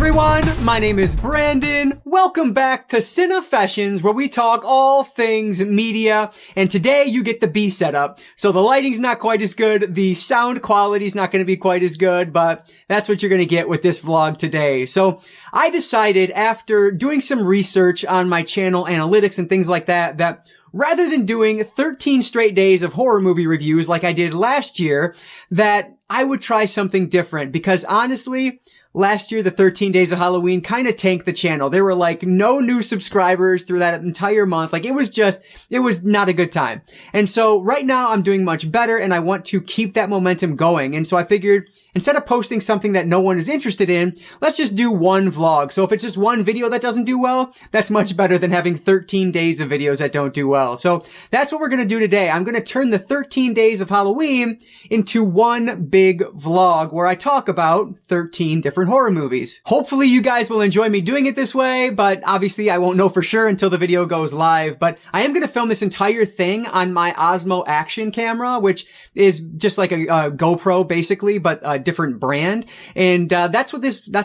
everyone, my name is Brandon. Welcome back to Cinefessions, where we talk all things media, and today you get the B setup. So the lighting's not quite as good, the sound quality's not going to be quite as good, but that's what you're going to get with this vlog today. So I decided after doing some research on my channel analytics and things like that, that rather than doing 13 straight days of horror movie reviews like I did last year, that I would try something different, because honestly, last year, the 13 Days of Halloween kind of tanked the channel. There were like no new subscribers through that entire month. Like it was not a good time. And so right now I'm doing much better and I want to keep that momentum going. And so I figured instead of posting something that no one is interested in, let's just do one vlog. So if it's just one video that doesn't do well, that's much better than having 13 days of videos that don't do well. So that's what we're going to do today. I'm going to turn the 13 Days of Halloween into one big vlog where I talk about 13 different horror movies. Hopefully you guys will enjoy me doing it this way, but obviously I won't know for sure until the video goes live. But I am going to film this entire thing on my Osmo Action camera, which is just like a GoPro basically, but a different brand. And that's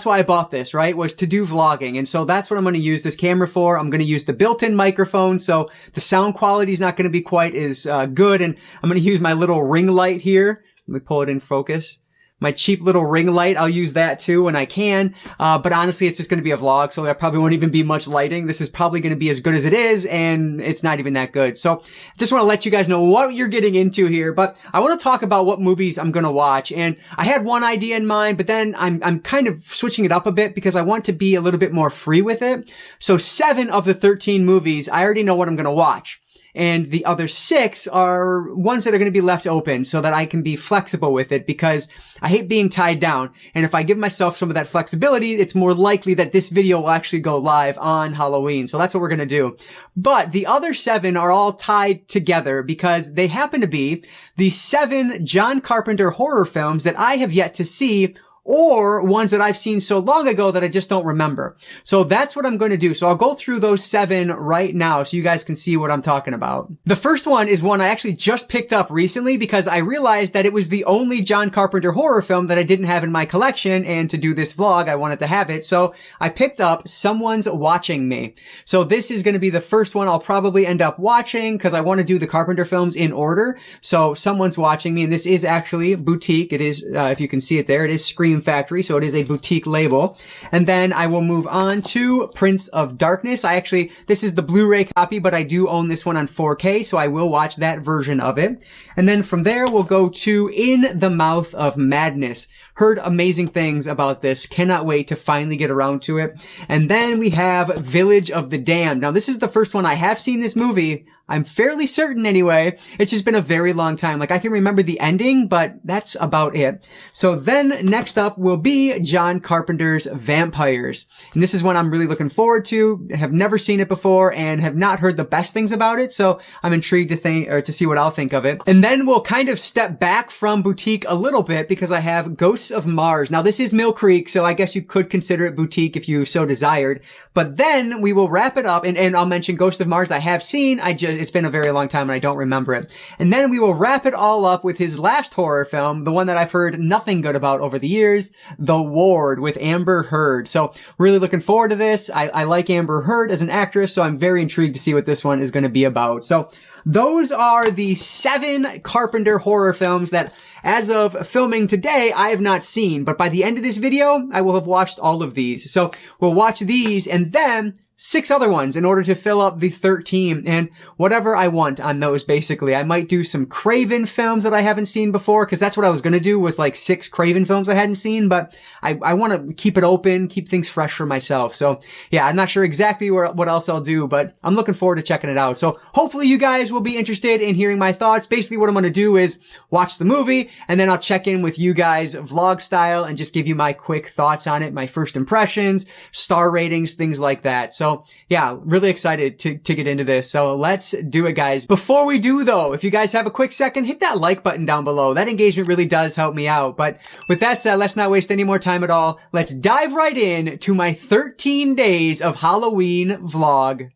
why I bought this, right? Was to do vlogging. And so that's what I'm going to use this camera for. I'm going to use the built-in microphone, so the sound quality is not going to be quite as good. And I'm going to use my little ring light here. Let me pull it in focus. My cheap little ring light, I'll use that too when I can. But honestly, it's just going to be a vlog, so there probably won't even be much lighting. This is probably going to be as good as it is, and it's not even that good. So just want to let you guys know what you're getting into here. But I want to talk about what movies I'm going to watch. And I had one idea in mind, but then I'm kind of switching it up a bit because I want to be a little bit more free with it. So 7 of the 13 movies, I already know what I'm going to watch. And the other 6 are ones that are going to be left open so that I can be flexible with it, because I hate being tied down. And if I give myself some of that flexibility, it's more likely that this video will actually go live on Halloween. So that's what we're going to do. But the other 7 are all tied together because they happen to be the 7 John Carpenter horror films that I have yet to see, or ones that I've seen so long ago that I just don't remember. So that's what I'm going to do. So I'll go through those 7 right now so you guys can see what I'm talking about. The first one is one I actually just picked up recently because I realized that it was the only John Carpenter horror film that I didn't have in my collection, and to do this vlog, I wanted to have it. So I picked up Someone's Watching Me. So this is going to be the first one I'll probably end up watching because I want to do the Carpenter films in order. So Someone's Watching Me, and this is actually boutique. It is, if you can see it there, it is Scream Factory, so it is a boutique label. And then I will move on to Prince of Darkness. This is the Blu-ray copy, but I do own this one on 4K, so I will watch that version of it. And then from there, we'll go to In the Mouth of Madness. Heard amazing things about this. Cannot wait to finally get around to it. And then we have Village of the Damned. Now, this is the first one I have seen this movie. I'm fairly certain anyway. It's just been a very long time. Like I can remember the ending, but that's about it. So then next up will be John Carpenter's Vampires. And this is one I'm really looking forward to. I have never seen it before and have not heard the best things about it. So I'm intrigued to see what I'll think of it. And then we'll kind of step back from boutique a little bit because I have Ghosts of Mars. Now this is Mill Creek, so I guess you could consider it boutique if you so desired. But then we will wrap it up, and I'll mention Ghosts of Mars I have seen. It's been a very long time and I don't remember it. And then we will wrap it all up with his last horror film, the one that I've heard nothing good about over the years, The Ward with Amber Heard. So really looking forward to this. I like Amber Heard as an actress, so I'm very intrigued to see what this one is going to be about. So those are the 7 Carpenter horror films that, as of filming today, I have not seen. But by the end of this video, I will have watched all of these. So we'll watch these and then 6 other ones in order to fill up the 13, and whatever I want on those, basically. I might do some Craven films that I haven't seen before, because that's what I was going to do, was like 6 Craven films I hadn't seen, but I want to keep it open, keep things fresh for myself. So yeah, I'm not sure exactly what else I'll do, but I'm looking forward to checking it out. So hopefully you guys will be interested in hearing my thoughts. Basically what I'm going to do is watch the movie, and then I'll check in with you guys vlog style and just give you my quick thoughts on it, my first impressions, star ratings, things like that. So yeah, really excited to get into this. So let's do it, guys. Before we do though, if you guys have a quick second, hit that like button down below. That engagement really does help me out. But with that said, let's not waste any more time at all. Let's dive right in to my 13 days of Halloween vlog.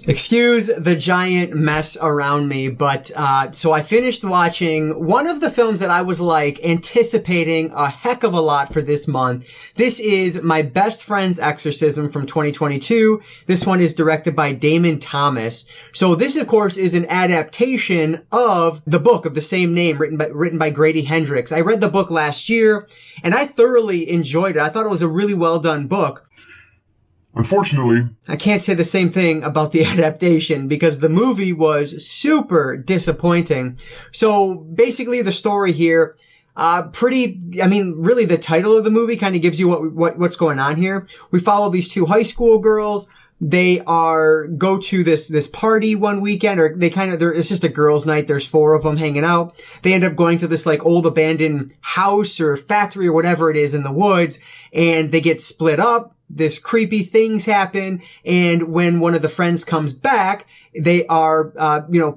Excuse the giant mess around me, but so I finished watching one of the films that I was like anticipating a heck of a lot for this month. This is my best friend's Exorcism from 2022. This one is directed by Damon Thomas. So this, of course, is an adaptation of the book of the same name written by Grady Hendrix. I read the book last year and I thoroughly enjoyed it. I thought it was a really well done book. Unfortunately, I can't say the same thing about the adaptation because the movie was super disappointing. So basically the story here, really the title of the movie kind of gives you what's going on here. We follow these two high school girls. They go to this party one weekend, or it's just a girls' night. There's 4 of them hanging out. They end up going to this like old abandoned house or factory or whatever it is in the woods, and they get split up. This creepy things happen, and when one of the friends comes back, they are,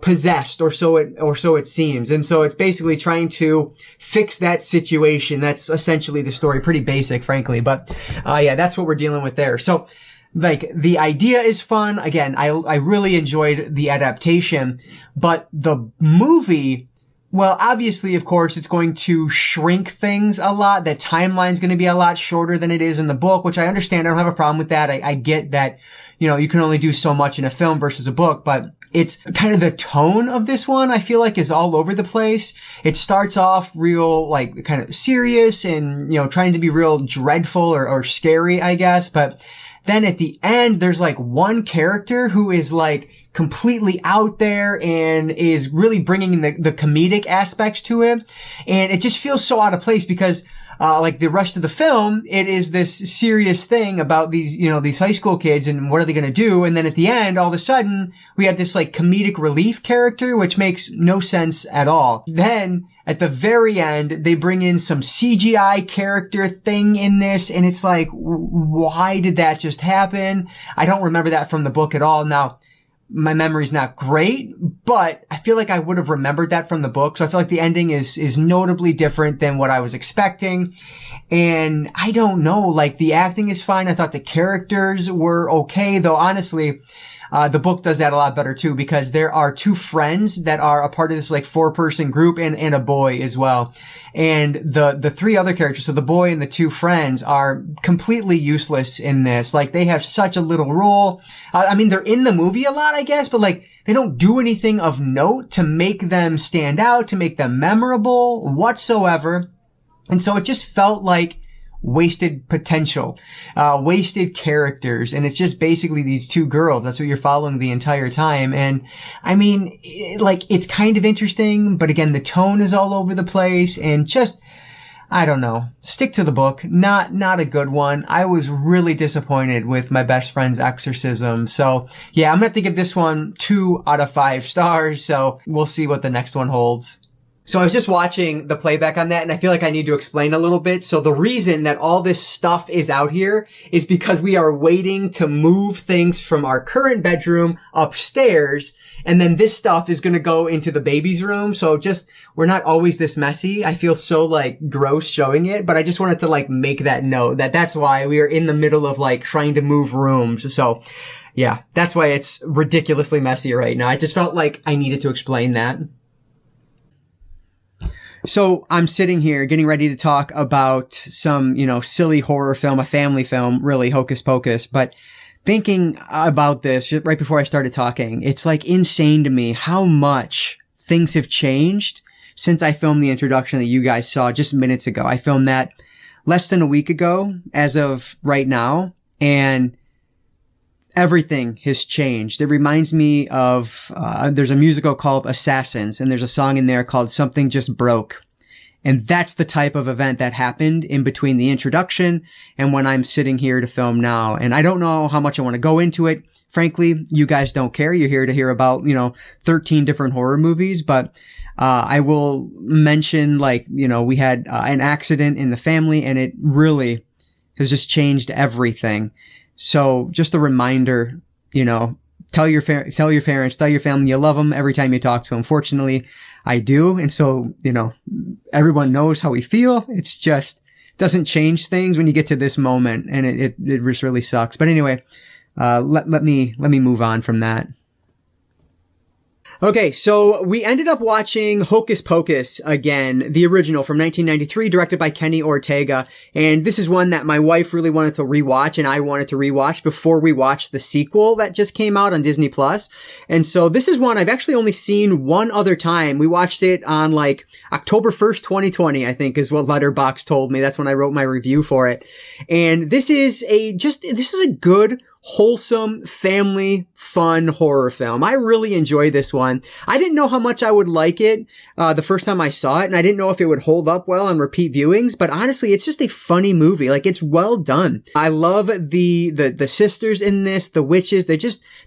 possessed, or so it seems. And so it's basically trying to fix that situation. That's essentially the story. Pretty basic, frankly, but, that's what we're dealing with there. So, like, the idea is fun. Again, I really enjoyed the adaptation, but the movie, well, obviously, of course, it's going to shrink things a lot. The timeline's going to be a lot shorter than it is in the book, which I understand. I don't have a problem with that. I get that, you can only do so much in a film versus a book, but it's kind of the tone of this one, I feel like, is all over the place. It starts off real, like, kind of serious and, trying to be real dreadful or scary, I guess. But then at the end, there's like one character who is like completely out there and is really bringing the comedic aspects to it. And it just feels so out of place because, like the rest of the film, it is this serious thing about these high school kids and what are they going to do. And then at the end, all of a sudden, we have this like comedic relief character, which makes no sense at all. Then at the very end, they bring in some CGI character thing in this. And it's like, why did that just happen? I don't remember that from the book at all. Now, my memory's not great, but I feel like I would have remembered that from the book. So I feel like the ending is notably different than what I was expecting. And I don't know, like the acting is fine. I thought the characters were okay, though honestly, the book does that a lot better too, because there are 2 friends that are a part of this like 4-person group and a boy as well. And the 3 other characters, so the boy and the 2 friends, are completely useless in this. Like they have such a little role. They're in the movie a lot, I guess, but like they don't do anything of note to make them stand out, to make them memorable whatsoever. And so it just felt like wasted potential, wasted characters. And it's just basically these 2 girls. That's what you're following the entire time. And it's kind of interesting, but again, the tone is all over the place and just, I don't know, stick to the book. Not a good one. I was really disappointed with my best friend's Exorcism. So yeah, I'm gonna have to give this one 2 out of 5 stars. So we'll see what the next one holds. So I was just watching the playback on that and I feel like I need to explain a little bit. So the reason that all this stuff is out here is because we are waiting to move things from our current bedroom upstairs. And then this stuff is going to go into the baby's room. So we're not always this messy. I feel so like gross showing it, but I just wanted to like make that note that's why we are in the middle of like trying to move rooms. So yeah, that's why it's ridiculously messy right now. I just felt like I needed to explain that. So I'm sitting here getting ready to talk about some, silly horror film, a family film, really, Hocus Pocus. But thinking about this right before I started talking, it's like insane to me how much things have changed since I filmed the introduction that you guys saw just minutes ago. I filmed that less than a week ago as of right now. And everything has changed. It reminds me of, there's a musical called Assassins, and there's a song in there called Something Just Broke. And that's the type of event that happened in between the introduction and when I'm sitting here to film now. And I don't know how much I want to go into it. Frankly, you guys don't care. You're here to hear about, 13 different horror movies, but I will mention we had an accident in the family and it really has just changed everything. So just a reminder, tell your parents, tell your family you love them every time you talk to them. Fortunately, I do. And so, everyone knows how we feel. It's just doesn't change things when you get to this moment. And it just really sucks. But anyway, let me move on from that. Okay, so we ended up watching Hocus Pocus again, the original from 1993, directed by Kenny Ortega. And this is one that my wife really wanted to rewatch and I wanted to rewatch before we watched the sequel that just came out on Disney Plus. And so this is one I've actually only seen one other time. We watched it on like October 1st, 2020, I think is what Letterboxd told me. That's when I wrote my review for it. And this is a good, wholesome, family, fun horror film. I really enjoy this one. I didn't know how much I would like it the first time I saw it, and I didn't know if it would hold up well on repeat viewings, but honestly, it's just a funny movie. Like, it's well done. I love the sisters in this, the witches.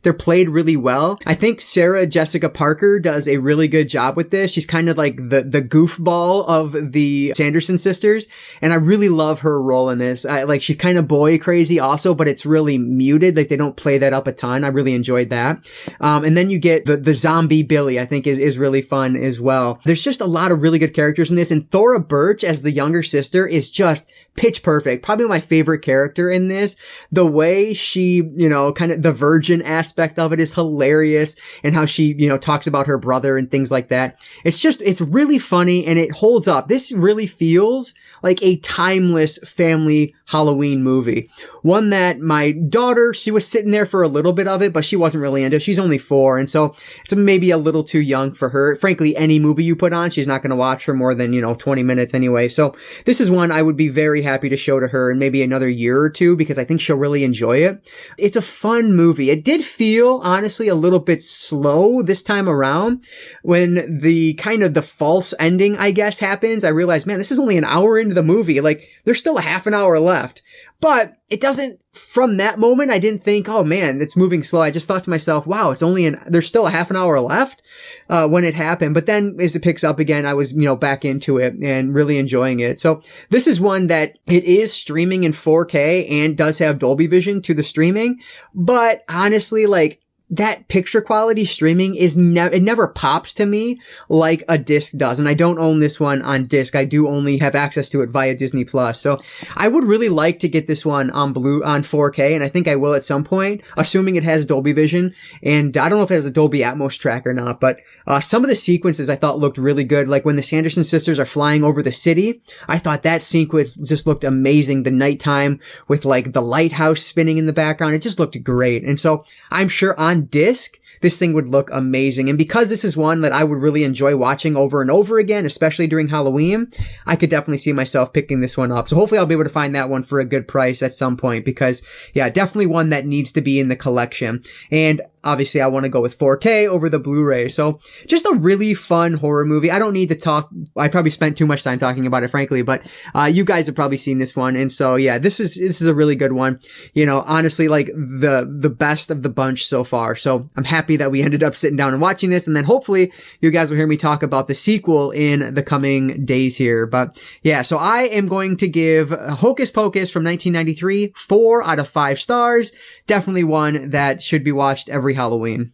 They're played really well. I think Sarah Jessica Parker does a really good job with this. She's kind of like the goofball of the Sanderson sisters, and I really love her role in this. She's kind of boy crazy also, but it's really muted. Like, they don't play that up a ton. I really enjoyed that. And then you get the zombie Billy, I think is really fun as well. There's just a lot of really good characters in this, and Thora Birch as the younger sister is just pitch perfect. Probably my favorite character in this. The way she, kind of the virgin aspect of it is hilarious, and how she, talks about her brother and things like that. It's really funny, and it holds up. This really feels like a timeless family Halloween movie. One that my daughter, she was sitting there for a little bit of it, but she wasn't really into it. She's only 4, and so it's maybe a little too young for her. Frankly, any movie you put on, she's not going to watch for more than, 20 minutes anyway. So this is one I would be very happy to show to her in maybe another year or two, because I think she'll really enjoy it. It's a fun movie. It did feel, honestly, a little bit slow this time around. When the kind of the false ending, I guess, happens, I realized, man, this is only an hour into the movie. Like, there's still a half an hour left. But it doesn't, from that moment, I didn't think, oh man, it's moving slow. I just thought to myself, wow, there's still a half an hour left, when it happened. But then as it picks up again, I was, back into it and really enjoying it. So this is one that it is streaming in 4K and does have Dolby Vision to the streaming. But honestly, like, that picture quality streaming it never pops to me like a disc does. And I don't own this one on disc. I do only have access to it via Disney Plus. So I would really like to get this one on 4K. And I think I will at some point, assuming it has Dolby Vision. And I don't know if it has a Dolby Atmos track or not, but some of the sequences I thought looked really good. Like when the Sanderson sisters are flying over the city, I thought that sequence just looked amazing. The nighttime with like the lighthouse spinning in the background. It just looked great. And so I'm sure on disc, this thing would look amazing. And because this is one that I would really enjoy watching over and over again, especially during Halloween, I could definitely see myself picking this one up. So hopefully I'll be able to find that one for a good price at some point, because yeah, definitely one that needs to be in the collection. And obviously I want to go with 4K over the Blu-ray. So just a really fun horror movie. I don't need to talk. I probably spent too much time talking about it, frankly, but you guys have probably seen this one. And so yeah, this is a really good one. Honestly, like the best of the bunch so far. So I'm happy that we ended up sitting down and watching this. And then hopefully you guys will hear me talk about the sequel in the coming days here. But yeah, so I am going to give Hocus Pocus from 1993 4 out of 5 stars. Definitely one that should be watched every Halloween.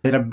Okay.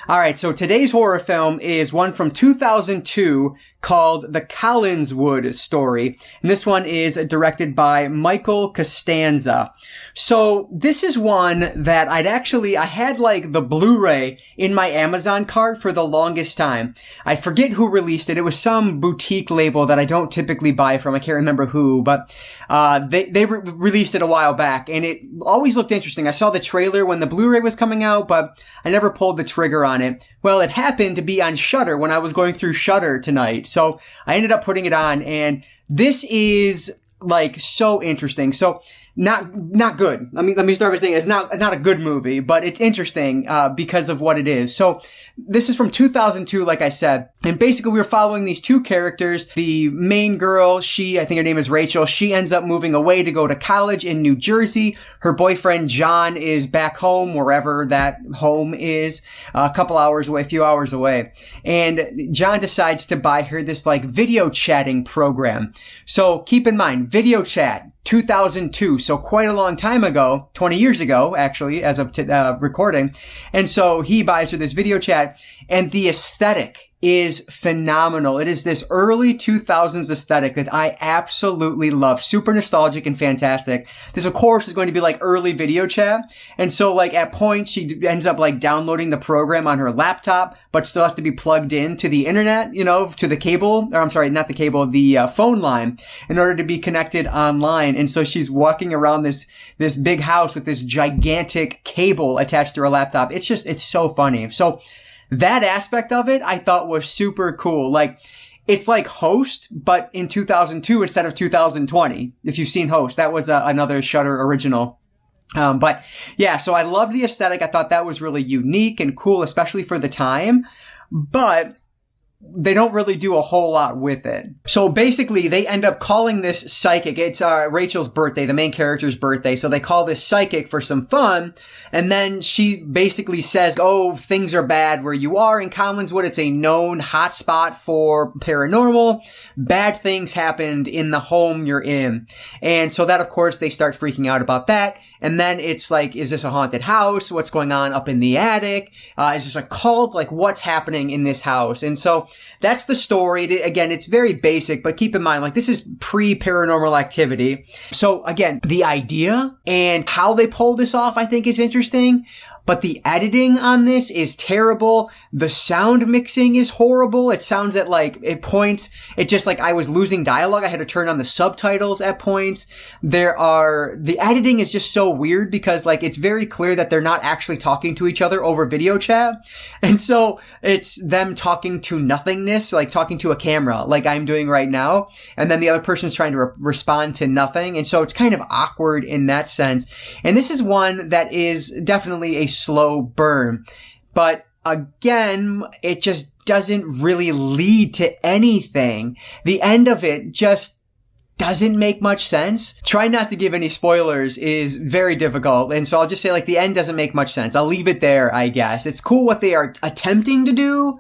All right, so today's horror film is one from 2002 called The Collingswood Story. And this one is directed by Michael Costanza. So this is one that I had like the Blu-ray in my Amazon cart for the longest time. I forget who released it. It was some boutique label that I don't typically buy from. I can't remember who, but they released it a while back, and it always looked interesting. I saw the trailer when the Blu-ray was coming out, but I never pulled the trigger on it. Well, it happened to be on Shudder when I was going through Shudder tonight. So I ended up putting it on, and this is like so interesting. So not good. Let me start by saying it's not a good movie, but it's interesting, because of what it is. So this is from 2002, like I said. And basically we were following these two characters. The main girl, I think her name is Rachel. She ends up moving away to go to college in New Jersey. Her boyfriend, John, is back home, wherever that home is, a few hours away. And John decides to buy her this like video chatting program. So keep in mind, video chat. 2002, so quite a long time ago, 20 years ago, actually, as of recording. And so he buys her this video chat, and the aesthetic is phenomenal. It is this early 2000s aesthetic that I absolutely love. Super nostalgic and fantastic. This, of course, is going to be like early video chat. And so like at points, she ends up like downloading the program on her laptop, but still has to be plugged in to the internet, you know, to the cable, or I'm sorry, not the cable, the phone line in order to be connected online. And so she's walking around this big house with this gigantic cable attached to her laptop. It's so funny. So that aspect of it, I thought was super cool. Like, it's like Host, but in 2002 instead of 2020. If you've seen Host, that was another Shudder original. But yeah, so I loved the aesthetic. I thought that was really unique and cool, especially for the time. But they don't really do a whole lot with it. So basically, they end up calling this psychic. It's Rachel's birthday, the main character's birthday. So they call this psychic for some fun. And then she basically says, oh, things are bad where you are in Collingswood. It's a known hotspot for paranormal. Bad things happened in the home you're in. And so that, of course, they start freaking out about that. And then it's like, is this a haunted house? What's going on up in the attic? Is this a cult? Like, what's happening in this house? And so that's the story. Again, it's very basic, but keep in mind, like, this is pre-Paranormal Activity. So again, the idea and how they pull this off, I think, is interesting. But the editing on this is terrible. The sound mixing is horrible. It sounds at like, at points, it just like I was losing dialogue. I had to turn on the subtitles at points. The editing is just so weird because like it's very clear that they're not actually talking to each other over video chat. And so it's them talking to nothingness, like talking to a camera, like I'm doing right now. And then the other person's trying to respond to nothing. And so it's kind of awkward in that sense. And this is one that is definitely a slow burn. But again, it just doesn't really lead to anything. The end of it just doesn't make much sense. Try not to give any spoilers is very difficult. And so I'll just say like the end doesn't make much sense. I'll leave it there, I guess. It's cool what they are attempting to do,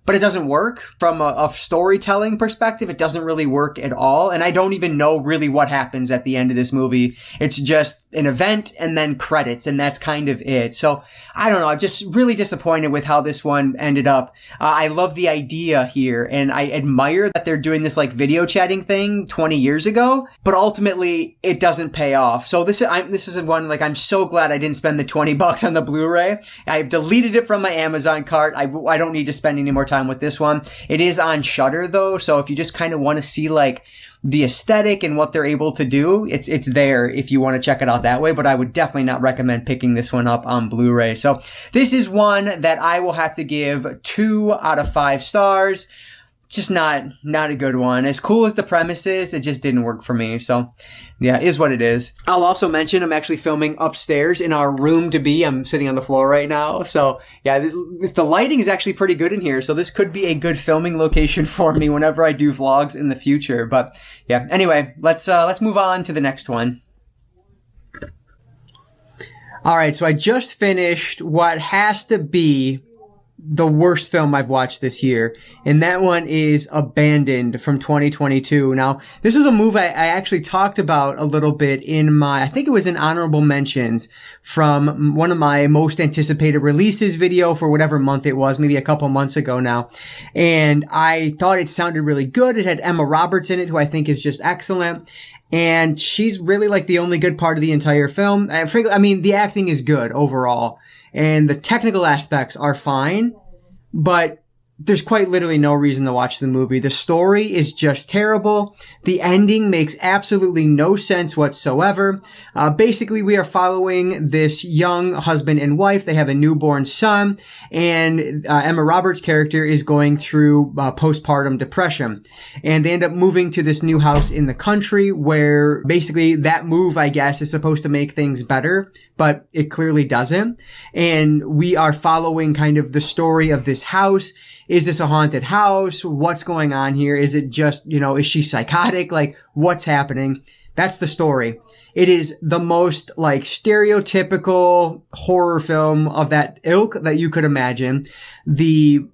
but it doesn't work from a storytelling perspective. It doesn't really work at all. And I don't even know really what happens at the end of this movie. It's just an event and then credits, and that's kind of it. So I don't know. I'm just really disappointed with how this one ended up. I love the idea here, and I admire that they're doing this like video chatting thing 20 years ago, but ultimately it doesn't pay off. So this is one, like, I'm so glad I didn't spend the $20 on the Blu-ray. I've deleted it from my Amazon cart. I don't need to spend any more time with this one. It is on Shudder though, so if you just kind of want to see like the aesthetic and what they're able to do, it's there if you want to check it out that way, but I would definitely not recommend picking this one up on Blu-ray. So this is one that I will have to give 2 out of 5 stars. Just not a good one. As cool as the premise is, it just didn't work for me. So yeah, is what it is. I'll also mention I'm actually filming upstairs in our room to be. I'm sitting on the floor right now. So yeah, the lighting is actually pretty good in here. So this could be a good filming location for me whenever I do vlogs in the future. But yeah, anyway, let's move on to the next one. All right. So I just finished what has to be the worst film I've watched this year, and that one is Abandoned from 2022. Now, this is a movie I actually talked about a little bit in I think it was in honorable mentions from one of my most anticipated releases video for whatever month it was, maybe a couple months ago now. And I thought it sounded really good. It had Emma Roberts in it, who I think is just excellent. And she's really like the only good part of the entire film. And frankly, I mean, the acting is good overall. And the technical aspects are fine, but there's quite literally no reason to watch the movie. The story is just terrible. The ending makes absolutely no sense whatsoever. Basically, we are following this young husband and wife. They have a newborn son, and Emma Roberts' character is going through postpartum depression. And they end up moving to this new house in the country where basically that move, I guess, is supposed to make things better, but it clearly doesn't. And we are following kind of the story of this house. Is this a haunted house? What's going on here? Is it just, is she psychotic? Like, what's happening? That's the story. It is the most like stereotypical horror film of that ilk that you could imagine. The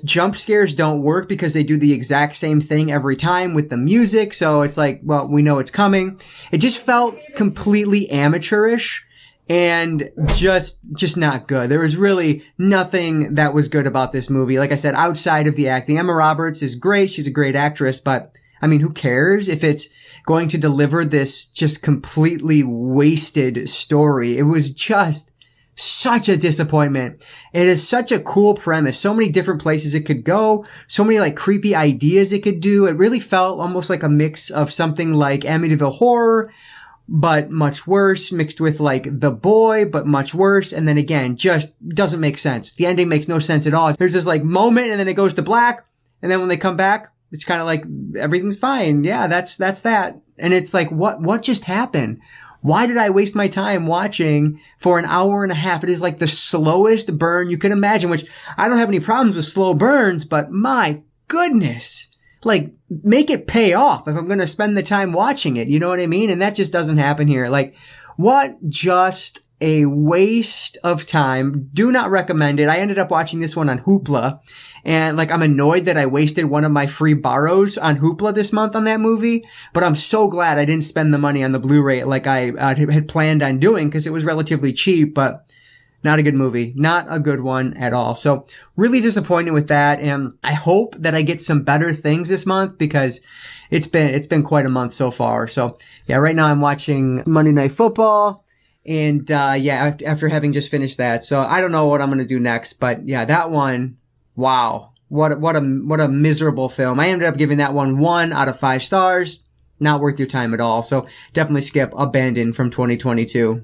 jump scares don't work because they do the exact same thing every time with the music. So it's like, well, we know it's coming. It just felt completely amateurish. and just not good. There was really nothing that was good about this movie. Like I said, outside of the acting, Emma Roberts is great. She's a great actress, but I mean, who cares if it's going to deliver this just completely wasted story? It was just such a disappointment. It is such a cool premise. So many different places it could go. So many like creepy ideas it could do. It really felt almost like a mix of something like Amityville Horror, but much worse, mixed with like The Boy, but much worse. And then again, just doesn't make sense. The ending makes no sense at all. There's this like moment and then it goes to black. And then when they come back, it's kind of like everything's fine. Yeah, that's that. And it's like, what just happened? Why did I waste my time watching for an hour and a half? It is like the slowest burn you can imagine, which I don't have any problems with slow burns, but my goodness, like make it pay off if I'm going to spend the time watching it. You know what I mean? And that just doesn't happen here. Like what just a waste of time. Do not recommend it. I ended up watching this one on Hoopla, and like I'm annoyed that I wasted one of my free borrows on Hoopla this month on that movie, but I'm so glad I didn't spend the money on the Blu-ray like I had planned on doing because it was relatively cheap, but not a good movie. Not a good one at all. So really disappointed with that, and I hope that I get some better things this month because it's been quite a month so far. So yeah, right now I'm watching Monday Night Football. And, yeah, after having just finished that. So I don't know what I'm going to do next, but yeah, that one, wow. What a miserable film. I ended up giving that one 1 out of 5 stars. Not worth your time at all. So definitely skip Abandoned from 2022.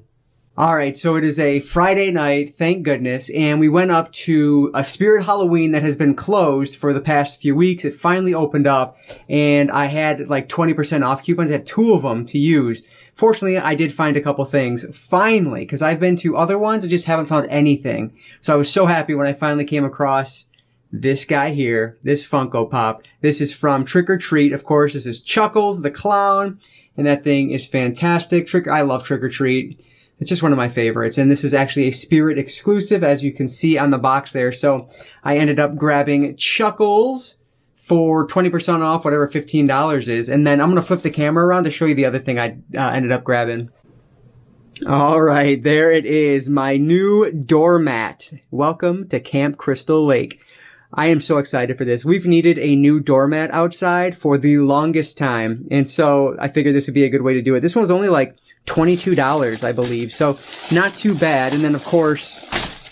All right. So it is a Friday night. Thank goodness. And we went up to a Spirit Halloween that has been closed for the past few weeks. It finally opened up and I had like 20% off coupons. I had 2 of them to use. Fortunately, I did find a couple things, finally, because I've been to other ones and just haven't found anything. So I was so happy when I finally came across this guy here, this Funko Pop. This is from Trick or Treat. Of course, this is Chuckles the Clown, and that thing is fantastic. I love Trick or Treat. It's just one of my favorites, and this is actually a Spirit exclusive, as you can see on the box there. So I ended up grabbing Chuckles for 20% off, whatever $15 is. And then I'm going to flip the camera around to show you the other thing I ended up grabbing. All right, there it is, my new doormat. Welcome to Camp Crystal Lake. I am so excited for this. We've needed a new doormat outside for the longest time. And so I figured this would be a good way to do it. This one was only like $22, I believe. So not too bad. And then of course,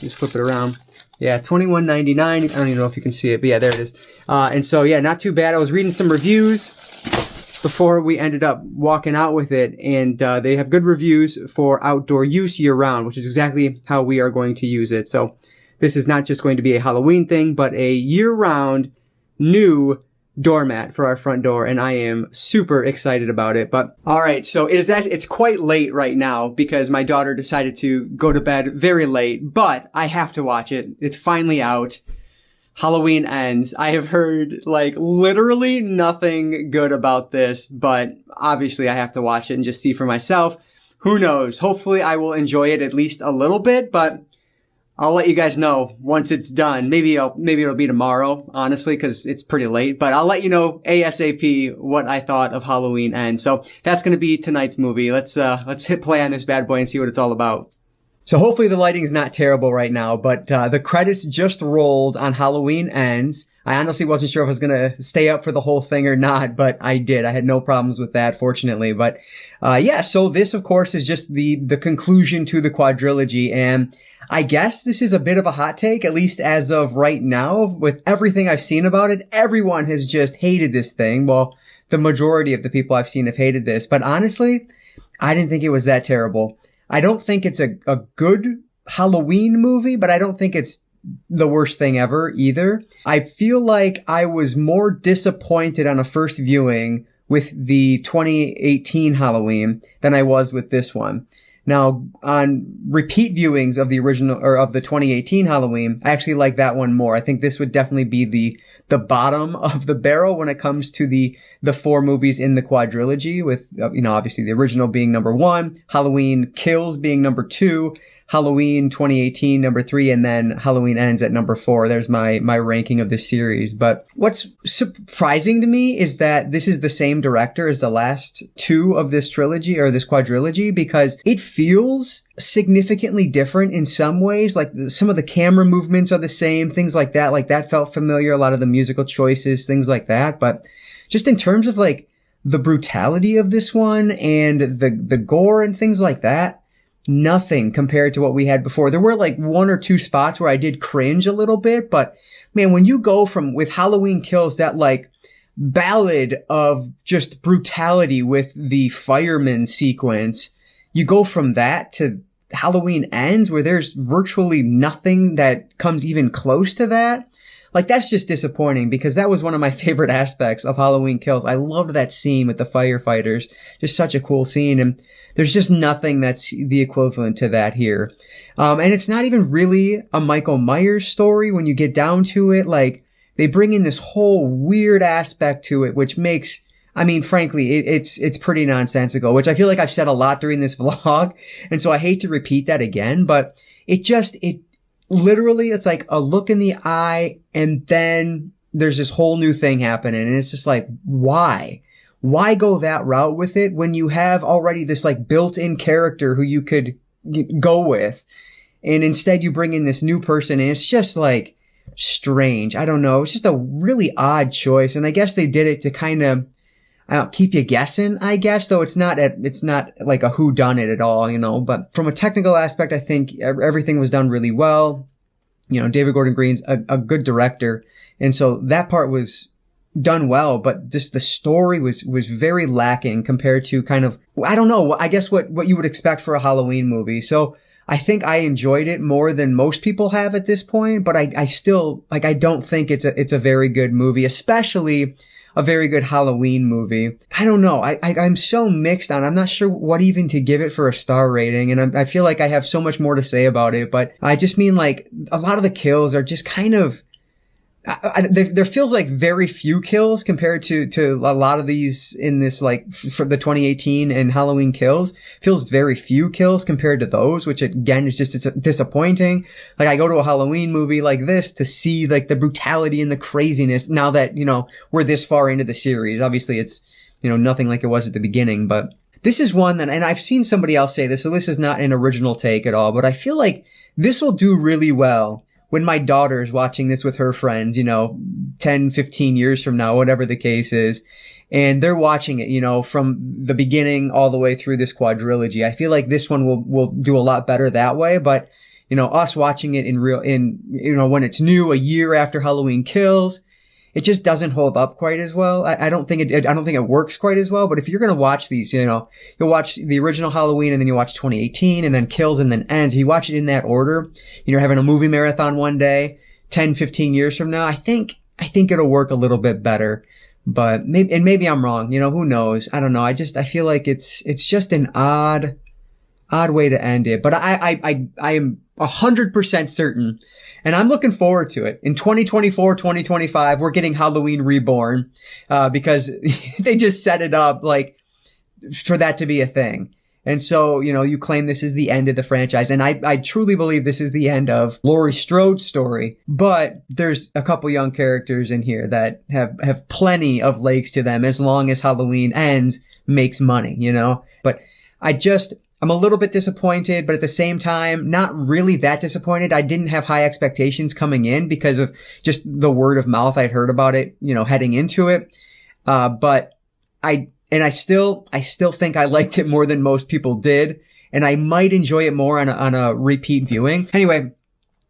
just flip it around. Yeah, $21.99. I don't even know if you can see it, but yeah, there it is. And so, yeah, not too bad. I was reading some reviews before we ended up walking out with it, and they have good reviews for outdoor use year-round, which is exactly how we are going to use it. So this is not just going to be a Halloween thing, but a year-round new doormat for our front door, and I am super excited about it. But all right, so it's quite late right now because my daughter decided to go to bed very late, but I have to watch it. It's finally out. Halloween Ends. I have heard like literally nothing good about this, but obviously I have to watch it and just see for myself. Who knows? Hopefully I will enjoy it at least a little bit, but I'll let you guys know once it's done. Maybe it'll be tomorrow, honestly, because it's pretty late. But I'll let you know ASAP what I thought of Halloween Ends. So that's going to be tonight's movie. Let's hit play on this bad boy and see what it's all about. So hopefully the lighting is not terrible right now, but the credits just rolled on Halloween Ends. I honestly wasn't sure if I was going to stay up for the whole thing or not, but I did. I had no problems with that, fortunately. But yeah, so this, of course, is just the conclusion to the quadrilogy. And I guess this is a bit of a hot take, at least as of right now. With everything I've seen about it, everyone has just hated this thing. Well, the majority of the people I've seen have hated this. But honestly, I didn't think it was that terrible. I don't think it's a good Halloween movie, but I don't think it's the worst thing ever either. I feel like I was more disappointed on a first viewing with the 2018 Halloween than I was with this one. Now, on repeat viewings of the original or of the 2018 Halloween, I actually like that one more. I think this would definitely be the bottom of the barrel when it comes to the 4 movies in the quadrilogy, with, obviously the original being number 1, Halloween Kills being number 2, Halloween 2018, number 3, and then Halloween Ends at number 4. There's my ranking of the series. But what's surprising to me is that this is the same director as the last 2 of this trilogy, or this quadrilogy, because it feels significantly different in some ways. Like some of the camera movements are the same, things like that. Like that felt familiar, a lot of the musical choices, things like that. But just in terms of like the brutality of this one and the gore and things like that, nothing compared to what we had before. There were like 1 or 2 spots where I did cringe a little bit, but man, when you go from, with Halloween Kills, that like ballad of just brutality with the fireman sequence, you go from that to Halloween Ends, where there's virtually nothing that comes even close to that. Like, that's just disappointing, because that was one of my favorite aspects of Halloween Kills. I loved that scene with the firefighters. Just such a cool scene. And there's just nothing that's the equivalent to that here. And it's not even really a Michael Myers story when you get down to it. Like, they bring in this whole weird aspect to it, which makes, I mean, frankly, it's pretty nonsensical, which I feel like I've said a lot during this vlog. And so I hate to repeat that again, but it literally, it's like a look in the eye, and then there's this whole new thing happening. And it's just like, why? Why go that route with it when you have already this like built-in character who you could go with? And instead you bring in this new person, and it's just like strange. I don't know. It's just a really odd choice. And I guess they did it to kind of keep you guessing, I guess, though it's not like a whodunit at all, you know. But from a technical aspect, I think everything was done really well. You know, David Gordon Green's a good director. And so that part was done well, but just the story was very lacking compared to kind of, I don't know, I guess what you would expect for a Halloween movie. So I think I enjoyed it more than most people have at this point, but I still, like, I don't think it's a very good movie, especially a very good Halloween movie. I don't know. I'm so mixed on, I'm not sure what even to give it for a star rating. And I feel like I have so much more to say about it, but I just mean, like, a lot of the kills are just kind of, there feels like very few kills compared to a lot of these in this, like, for the 2018 and Halloween Kills. Feels very few kills compared to those, which again is just disappointing. Like, I go to a Halloween movie like this to see like the brutality and the craziness now that, you know, we're this far into the series. Obviously it's, you know, nothing like it was at the beginning, but this is one that, and I've seen somebody else say this, so this is not an original take at all, but I feel like this will do really well when my daughter's watching this with her friends, you know, 10, 15 years from now, whatever the case is, and they're watching it, you know, from the beginning all the way through this quadrilogy. I feel like this one will do a lot better that way, but, you know, us watching it you know, when it's new, a year after Halloween Kills, it just doesn't hold up quite as well. I don't think it works quite as well, but if you're going to watch these, you know, you'll watch the original Halloween and then you watch 2018 and then Kills and then Ends. You watch it in that order. You're having a movie marathon one day, 10, 15 years from now. I think it'll work a little bit better, but maybe I'm wrong. You know, who knows? I don't know. I feel like it's just an odd way to end it, but I am 100% certain. And I'm looking forward to it. In 2024, 2025, we're getting Halloween Reborn, because they just set it up like for that to be a thing. And so, you know, you claim this is the end of the franchise. And I truly believe this is the end of Laurie Strode's story. But there's a couple young characters in here that have plenty of legs to them as long as Halloween Ends makes money, you know? But I'm a little bit disappointed, but at the same time, not really that disappointed. I didn't have high expectations coming in because of just the word of mouth I'd heard about it, you know, heading into it. But I still think I liked it more than most people did. And I might enjoy it more on a repeat viewing. Anyway,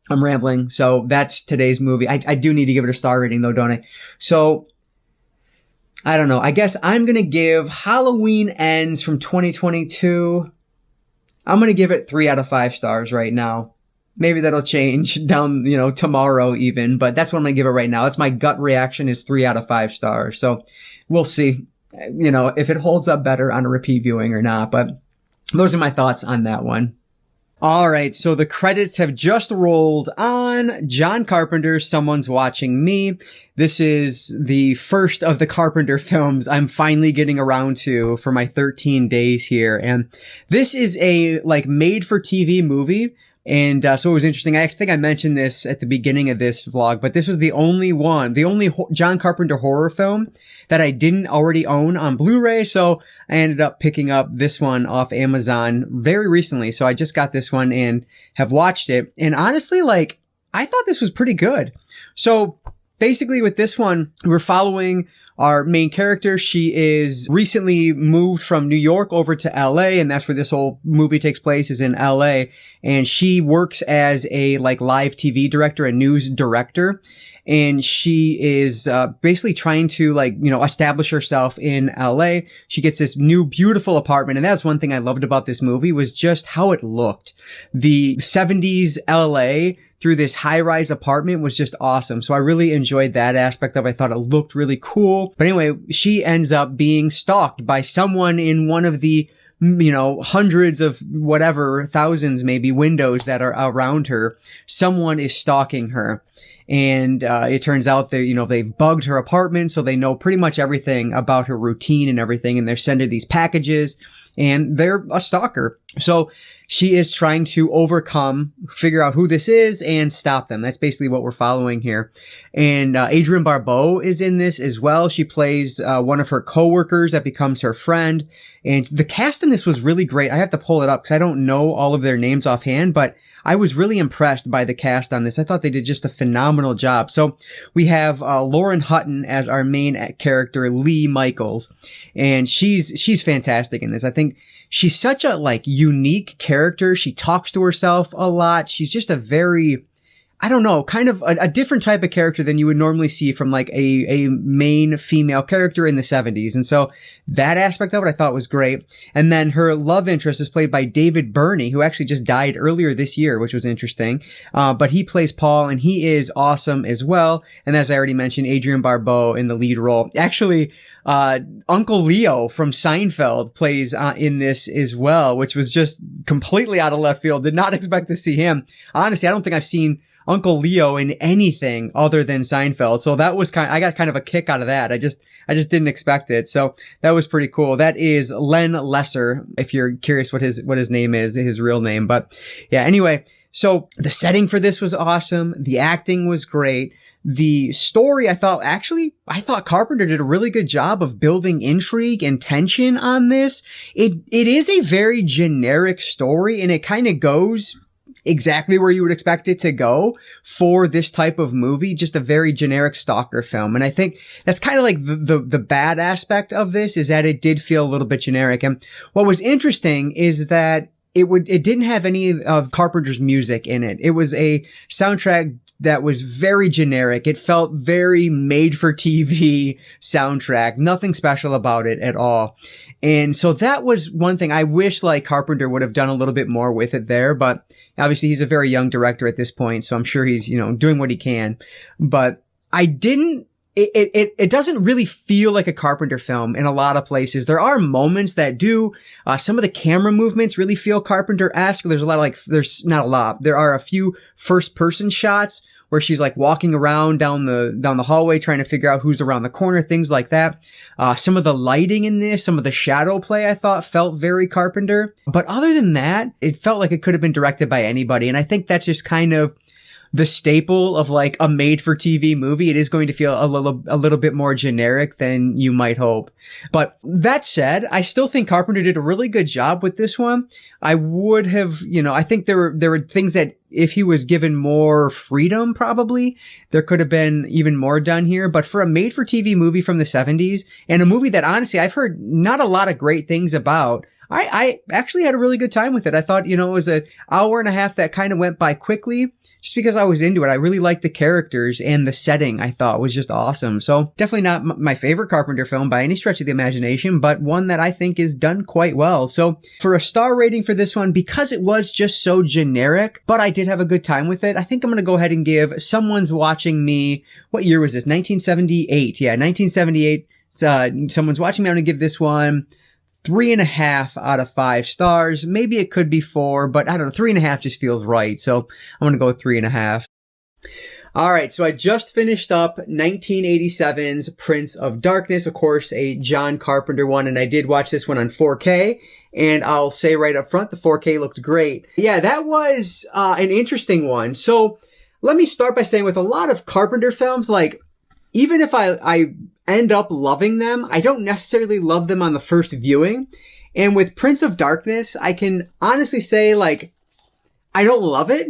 I'm rambling. So that's today's movie. I do need to give it a star rating though, don't I? So I don't know. I guess I'm going to give Halloween Ends from 2022. I'm going to give it 3 out of 5 stars right now. Maybe that'll change down, you know, tomorrow even, but that's what I'm going to give it right now. It's my gut reaction is 3 out of 5 stars. So we'll see, you know, if it holds up better on a repeat viewing or not, but those are my thoughts on that one. All right, so the credits have just rolled on John Carpenter's Someone's Watching Me. This is the first of the Carpenter films I'm finally getting around to for my 13 days here. And this is a like made for TV movie And so it was interesting. I think I mentioned this at the beginning of this vlog, but this was the only John Carpenter horror film that I didn't already own on Blu-ray. So I ended up picking up this one off Amazon very recently. So I just got this one and have watched it. And honestly, like, I thought this was pretty good. So basically with this one, we're following our main character. She is recently moved from New York over to LA, and that's where this whole movie takes place, is in LA. And she works as a like live TV director, a news director. And she is basically trying to like, you know, establish herself in LA. She gets this new beautiful apartment. And that's one thing I loved about this movie, was just how it looked. The 70s LA through this high-rise apartment was just awesome. So I really enjoyed that aspect of it. I thought it looked really cool. But anyway, she ends up being stalked by someone in one of the, you know, hundreds of whatever, thousands maybe, windows that are around her. Someone is stalking her. And it turns out that, you know, they've bugged her apartment, so they know pretty much everything about her routine and everything. And they're sending these packages, and they're a stalker. So she is trying to figure out who this is and stop them. That's basically what we're following here. And Adrienne Barbeau is in this as well. She plays one of her coworkers that becomes her friend. And the cast in this was really great. I have to pull it up because I don't know all of their names offhand, but I was really impressed by the cast on this. I thought they did just a phenomenal job. So we have Lauren Hutton as our main character, Lee Michaels, and she's fantastic in this. I think she's such a like unique character. She talks to herself a lot. She's just a very, I don't know, kind of a different type of character than you would normally see from like a main female character in the 70s. And so that aspect of it I thought was great. And then her love interest is played by David Burney, who actually just died earlier this year, which was interesting. But he plays Paul, and he is awesome as well. And as I already mentioned, Adrienne Barbeau in the lead role. Actually, Uncle Leo from Seinfeld plays in this as well, which was just completely out of left field. Did not expect to see him. Honestly, I don't think I've seen Uncle Leo in anything other than Seinfeld. So that was I got kind of a kick out of that. I just didn't expect it. So that was pretty cool. That is Len Lesser, if you're curious what his name is, his real name. But yeah, anyway, so the setting for this was awesome. The acting was great. The story, I thought Carpenter did a really good job of building intrigue and tension on this. It is a very generic story, and it kind of goes exactly where you would expect it to go for this type of movie, just a very generic stalker film. And I think that's kind of like the bad aspect of this, is that it did feel a little bit generic. And what was interesting is that it didn't have any of Carpenter's music in it. It was a soundtrack that was very generic. It felt very made for TV soundtrack. Nothing special about it at all. And so that was one thing I wish like Carpenter would have done a little bit more with it there, but obviously he's a very young director at this point, so I'm sure he's, you know, doing what he can. But it doesn't really feel like a Carpenter film in a lot of places. There are moments that do. Some of the camera movements really feel Carpenter-esque. There's not a lot. There are a few first-person shots where she's like walking around down the hallway trying to figure out who's around the corner, things like that. Some of the lighting in this, some of the shadow play I thought felt very Carpenter. But other than that, it felt like it could have been directed by anybody. And I think that's just kind of the staple of like a made for TV movie. It is going to feel a little bit more generic than you might hope. But that said, I still think Carpenter did a really good job with this one. I would have, you know, I think there were things that if he was given more freedom, probably there could have been even more done here. But for a made for TV movie from the 70s, and a movie that honestly I've heard not a lot of great things about, I actually had a really good time with it. I thought, you know, it was an hour and a half that kind of went by quickly just because I was into it. I really liked the characters, and the setting I thought was just awesome. So definitely not my favorite Carpenter film by any stretch of the imagination, but one that I think is done quite well. So for a star rating for this one, because it was just so generic, but I did have a good time with it, I think I'm going to go ahead and give Someone's Watching Me. What year was this? 1978. Yeah, 1978. Someone's Watching Me. I'm going to give this one 3.5 out of 5 stars. Maybe it could be 4, but I don't know. 3.5 just feels right. So I'm going to go with 3.5. All right, so I just finished up 1987's Prince of Darkness, of course, a John Carpenter one, and I did watch this one on 4K, and I'll say right up front, the 4K looked great. Yeah, that was an interesting one. So let me start by saying with a lot of Carpenter films, like, even if I end up loving them, I don't necessarily love them on the first viewing. And with Prince of Darkness, I can honestly say, like, I don't love it.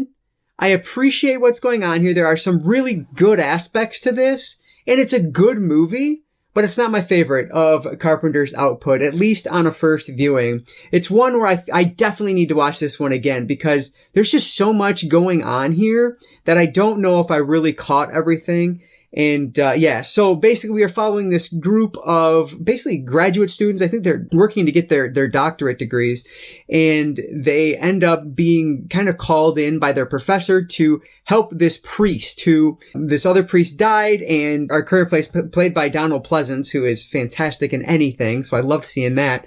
I appreciate what's going on here. There are some really good aspects to this, and it's a good movie, but it's not my favorite of Carpenter's output, at least on a first viewing. It's one where I definitely need to watch this one again because there's just so much going on here that I don't know if I really caught everything. And, so basically we are following this group of basically graduate students. I think they're working to get their doctorate degrees, and they end up being kind of called in by their professor to help this priest this other priest died, and our current played by Donald Pleasance, who is fantastic in anything. So I loved seeing that.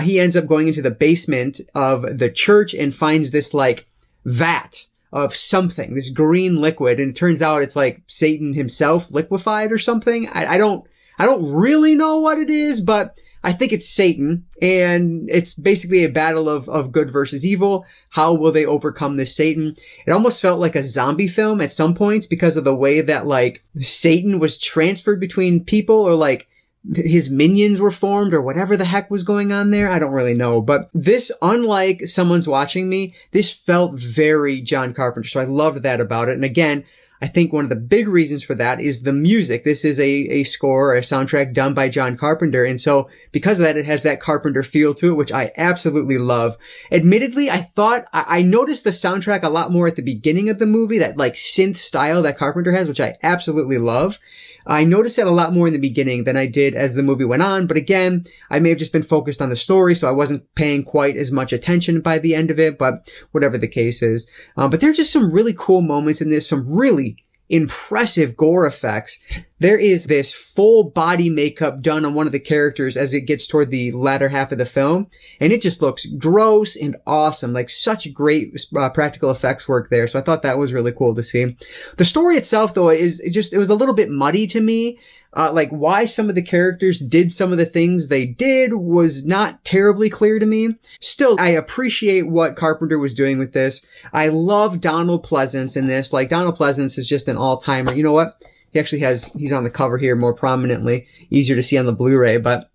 He ends up going into the basement of the church and finds this like vat of something, this green liquid, and it turns out it's like Satan himself liquefied or something. I don't really know what it is, but I think it's Satan, and it's basically a battle of good versus evil. How will they overcome this Satan? It almost felt like a zombie film at some points because of the way that like Satan was transferred between people, or like his minions were formed, or whatever the heck was going on there. I don't really know. But this, unlike Someone's Watching Me, this felt very John Carpenter. So I loved that about it. And again, I think one of the big reasons for that is the music. This is a score, a soundtrack done by John Carpenter. And so because of that, it has that Carpenter feel to it, which I absolutely love. Admittedly, I noticed the soundtrack a lot more at the beginning of the movie, that like synth style that Carpenter has, which I absolutely love. I noticed that a lot more in the beginning than I did as the movie went on, but again, I may have just been focused on the story, so I wasn't paying quite as much attention by the end of it, but whatever the case is. But there are just some really cool moments in this, some really impressive gore effects. There is this full body makeup done on one of the characters as it gets toward the latter half of the film, and it just looks gross and awesome. Like such great practical effects work there. So I thought that was really cool to see. The story itself, though, it was a little bit muddy to me. Like why some of the characters did some of the things they did was not terribly clear to me. Still, I appreciate what Carpenter was doing with this. I love Donald Pleasance in this. Like Donald Pleasance is just an all-timer. You know what? He's on the cover here more prominently. Easier to see on the Blu-ray, but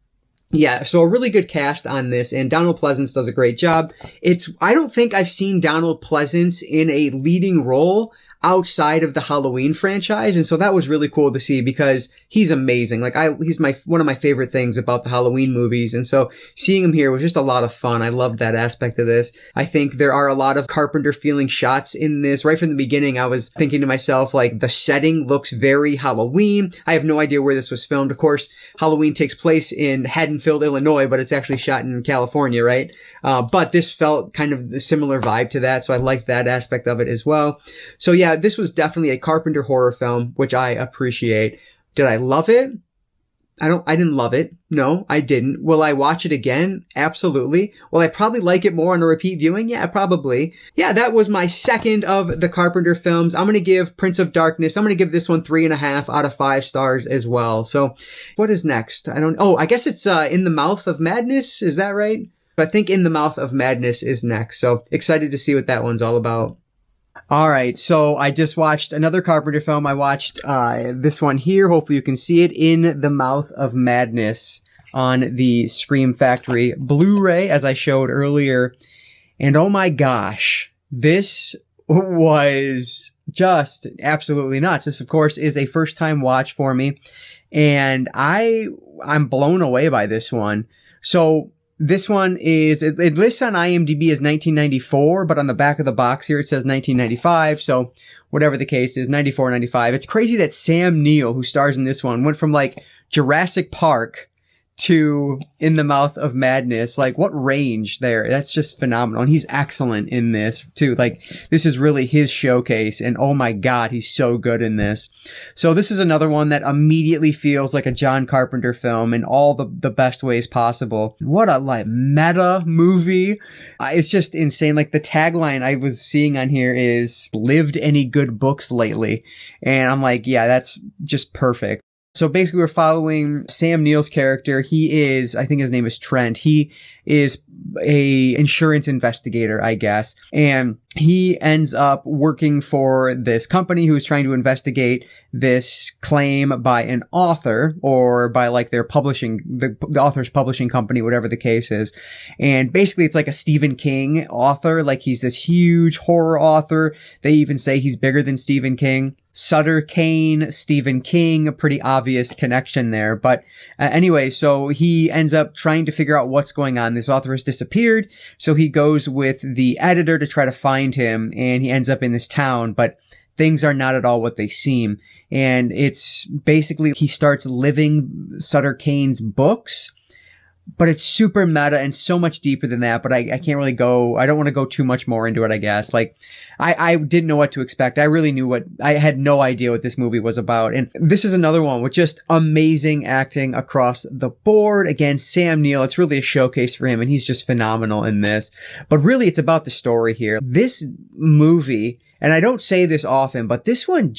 yeah, so a really good cast on this, and Donald Pleasance does a great job. I don't think I've seen Donald Pleasance in a leading role outside of the Halloween franchise. And so that was really cool to see because he's amazing. Like he's one of my favorite things about the Halloween movies. And so seeing him here was just a lot of fun. I loved that aspect of this. I think there are a lot of Carpenter feeling shots in this. Right from the beginning, I was thinking to myself, like, the setting looks very Halloween. I have no idea where this was filmed. Of course, Halloween takes place in Haddonfield, Illinois, but it's actually shot in California, right? But this felt kind of a similar vibe to that. So I liked that aspect of it as well. So yeah, this was definitely a Carpenter horror film, which I appreciate. Did I love it? I didn't love it. No, I didn't. Will I watch it again? Absolutely. Will I probably like it more on a repeat viewing? Yeah, probably. Yeah, that was my second of the Carpenter films. I'm going to give Prince of Darkness, I'm going to give this one 3.5 out of 5 stars as well. So what is next? I guess it's In the Mouth of Madness. Is that right? I think In the Mouth of Madness is next. So excited to see what that one's all about. All right, so I just watched another Carpenter film. I watched this one here. Hopefully you can see it, In the Mouth of Madness, on the Scream Factory Blu-ray, as I showed earlier. And oh my gosh, this was just absolutely nuts. This, of course, is a first-time watch for me, and I'm blown away by this one. So this one it lists on IMDb as 1994, but on the back of the box here it says 1995. So whatever the case is, 94, 95. It's crazy that Sam Neill, who stars in this one, went from like Jurassic Park to In the Mouth of Madness. Like, what range there. That's just phenomenal. And he's excellent in this too. Like, this is really his showcase, and oh my God, he's so good in this. So this is another one that immediately feels like a John Carpenter film in all the best ways possible. What a like meta movie. It's just insane. Like, the tagline I was seeing on here is lived any good books lately. And I'm like, yeah, that's just perfect. So basically we're following Sam Neill's character. He is, I think his name is Trent. He is a insurance investigator, I guess. And he ends up working for this company who is trying to investigate this claim by an author, or by like their publishing, the author's publishing company, whatever the case is. And basically it's like a Stephen King author. Like, he's this huge horror author. They even say he's bigger than Stephen King. Sutter Kane, Stephen King, a pretty obvious connection there. But anyway, so he ends up trying to figure out what's going on. This author has disappeared. So he goes with the editor to try to find him, and he ends up in this town, but things are not at all what they seem. And it's basically, he starts living Sutter Kane's books, but it's super meta and so much deeper than that. But I can't really go, I don't want to go too much more into it, I guess. Like, I didn't know what to expect. I really I had no idea what this movie was about. And this is another one with just amazing acting across the board. Again, Sam Neill, it's really a showcase for him, and he's just phenomenal in this. But really, it's about the story here. This movie, and I don't say this often, but this one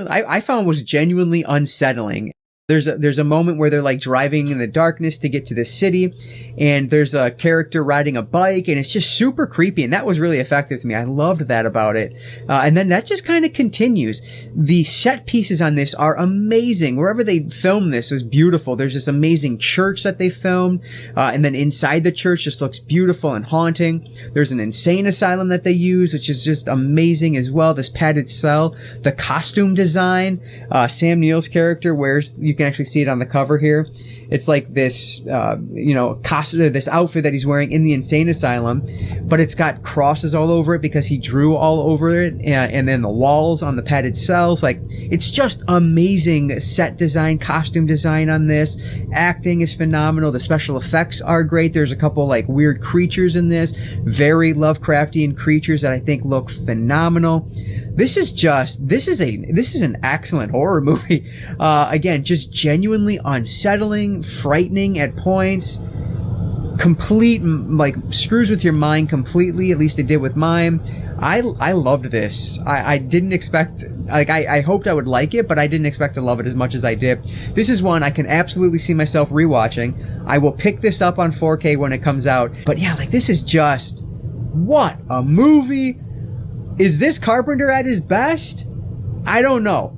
I found was genuinely unsettling. There's a moment where they're like driving in the darkness to get to the city, and there's a character riding a bike, and it's just super creepy, and that was really effective to me. I loved that about it. And then that just kind of continues. The set pieces on this are amazing. Wherever they filmed this was beautiful. There's this amazing church that they filmed, and then inside the church just looks beautiful and haunting. There's an insane asylum that they use, which is just amazing as well. This padded cell, the costume design, Sam Neill's character wears, you can actually see it on the cover here. It's like this, costume, this outfit that he's wearing in the insane asylum, but it's got crosses all over it because he drew all over it, and then the walls on the padded cells. Like, it's just amazing set design, costume design on this. Acting is phenomenal. The special effects are great. There's a couple like weird creatures in this, very Lovecraftian creatures that I think look phenomenal. This is an excellent horror movie. Again, just genuinely unsettling, frightening at points, complete, like, screws with your mind completely. At least it did with mine. I loved this. I didn't expect, like, I hoped I would like it, but I didn't expect to love it as much as I did. This is one I can absolutely see myself rewatching. I will pick this up on 4K when it comes out. But yeah, like, this is just, what a movie. Is this Carpenter at his best? I don't know.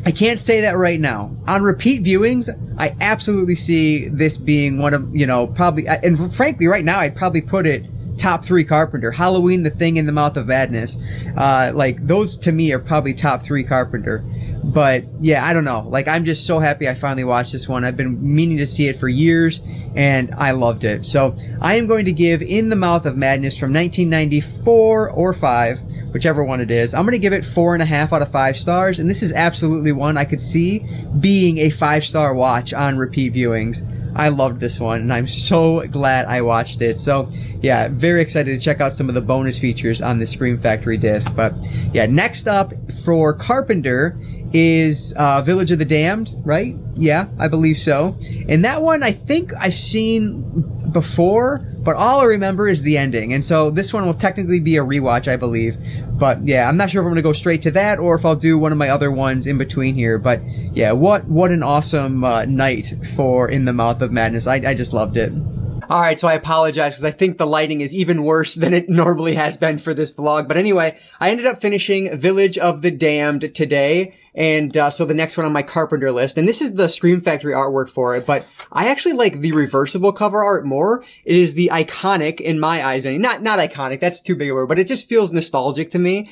I can't say that right now. On repeat viewings, I absolutely see this being one of, probably, and frankly, right now, I'd probably put it top 3 Carpenter. Halloween, The Thing, In the Mouth of Madness. Like, those to me are probably top 3 Carpenter. But yeah, I don't know. Like, I'm just so happy I finally watched this one. I've been meaning to see it for years, and I loved it. So I am going to give In the Mouth of Madness from 1994 or 5, whichever one it is. I'm going to give it 4.5 out of 5 stars, and this is absolutely one I could see being a 5-star watch on repeat viewings. I loved this one, and I'm so glad I watched it. So yeah, very excited to check out some of the bonus features on the Scream Factory disc. But yeah, next up for Carpenter is Village of the Damned, right? Yeah, I believe so. And that one I think I've seen before, but all I remember is the ending. And so this one will technically be a rewatch, I believe. But yeah, I'm not sure if I'm going to go straight to that or if I'll do one of my other ones in between here. But yeah, what an awesome night for In the Mouth of Madness. I just loved it. All right, so I apologize because I think the lighting is even worse than it normally has been for this vlog. But anyway, I ended up finishing Village of the Damned today. And so the next one on my Carpenter list, and this is the Scream Factory artwork for it, but I actually like the reversible cover art more. It is the iconic, in my eyes, and not iconic, that's too big a word, but it just feels nostalgic to me,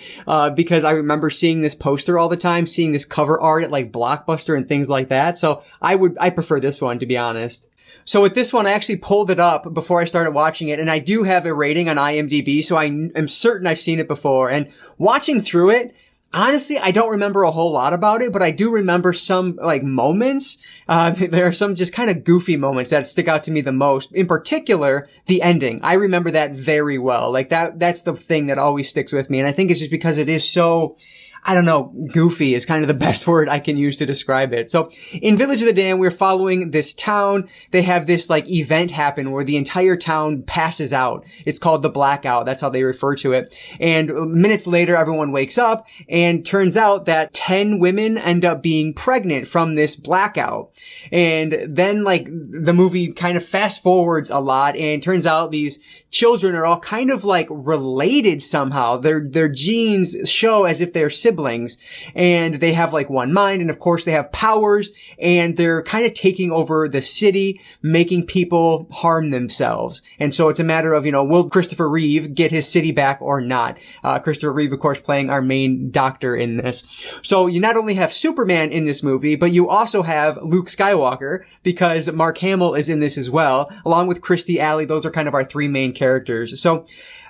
because I remember seeing this poster all the time, seeing this cover art at like Blockbuster and things like that. So I prefer this one, to be honest. So with this one, I actually pulled it up before I started watching it, and I do have a rating on IMDb, so I am certain I've seen it before. And watching through it, Honestly, I don't remember a whole lot about it, but I do remember some, like, moments. There are some just kind of goofy moments that stick out to me the most. In particular, the ending. I remember that very well. Like, that's the thing that always sticks with me. And I think it's just because it is so, I don't know, goofy is kind of the best word I can use to describe it. So in Village of the Damned, we're following this town. They have this like event happen where the entire town passes out. It's called the blackout. That's how they refer to it. And minutes later, everyone wakes up and turns out that 10 women end up being pregnant from this blackout. And then like the movie kind of fast forwards a lot, and it turns out these children are all kind of like related somehow. Their genes show as if they're siblings, and they have like one mind, and of course they have powers, and they're kind of taking over the city, making people harm themselves. And so it's a matter of, will Christopher Reeve get his city back or not? Christopher Reeve, of course, playing our main doctor in this. So you not only have Superman in this movie, but you also have Luke Skywalker, because Mark Hamill is in this as well, along with Kirstie Alley. Those are kind of our three main characters. So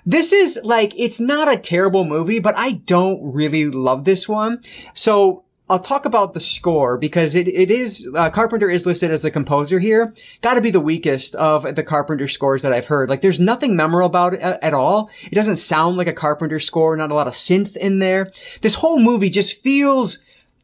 this is like, it's not a terrible movie, but I don't really love this one. So I'll talk about the score, because it is, Carpenter is listed as a composer here. Gotta be the weakest of the Carpenter scores that I've heard. Like, there's nothing memorable about it at all. It doesn't sound like a Carpenter score, not a lot of synth in there. This whole movie just feels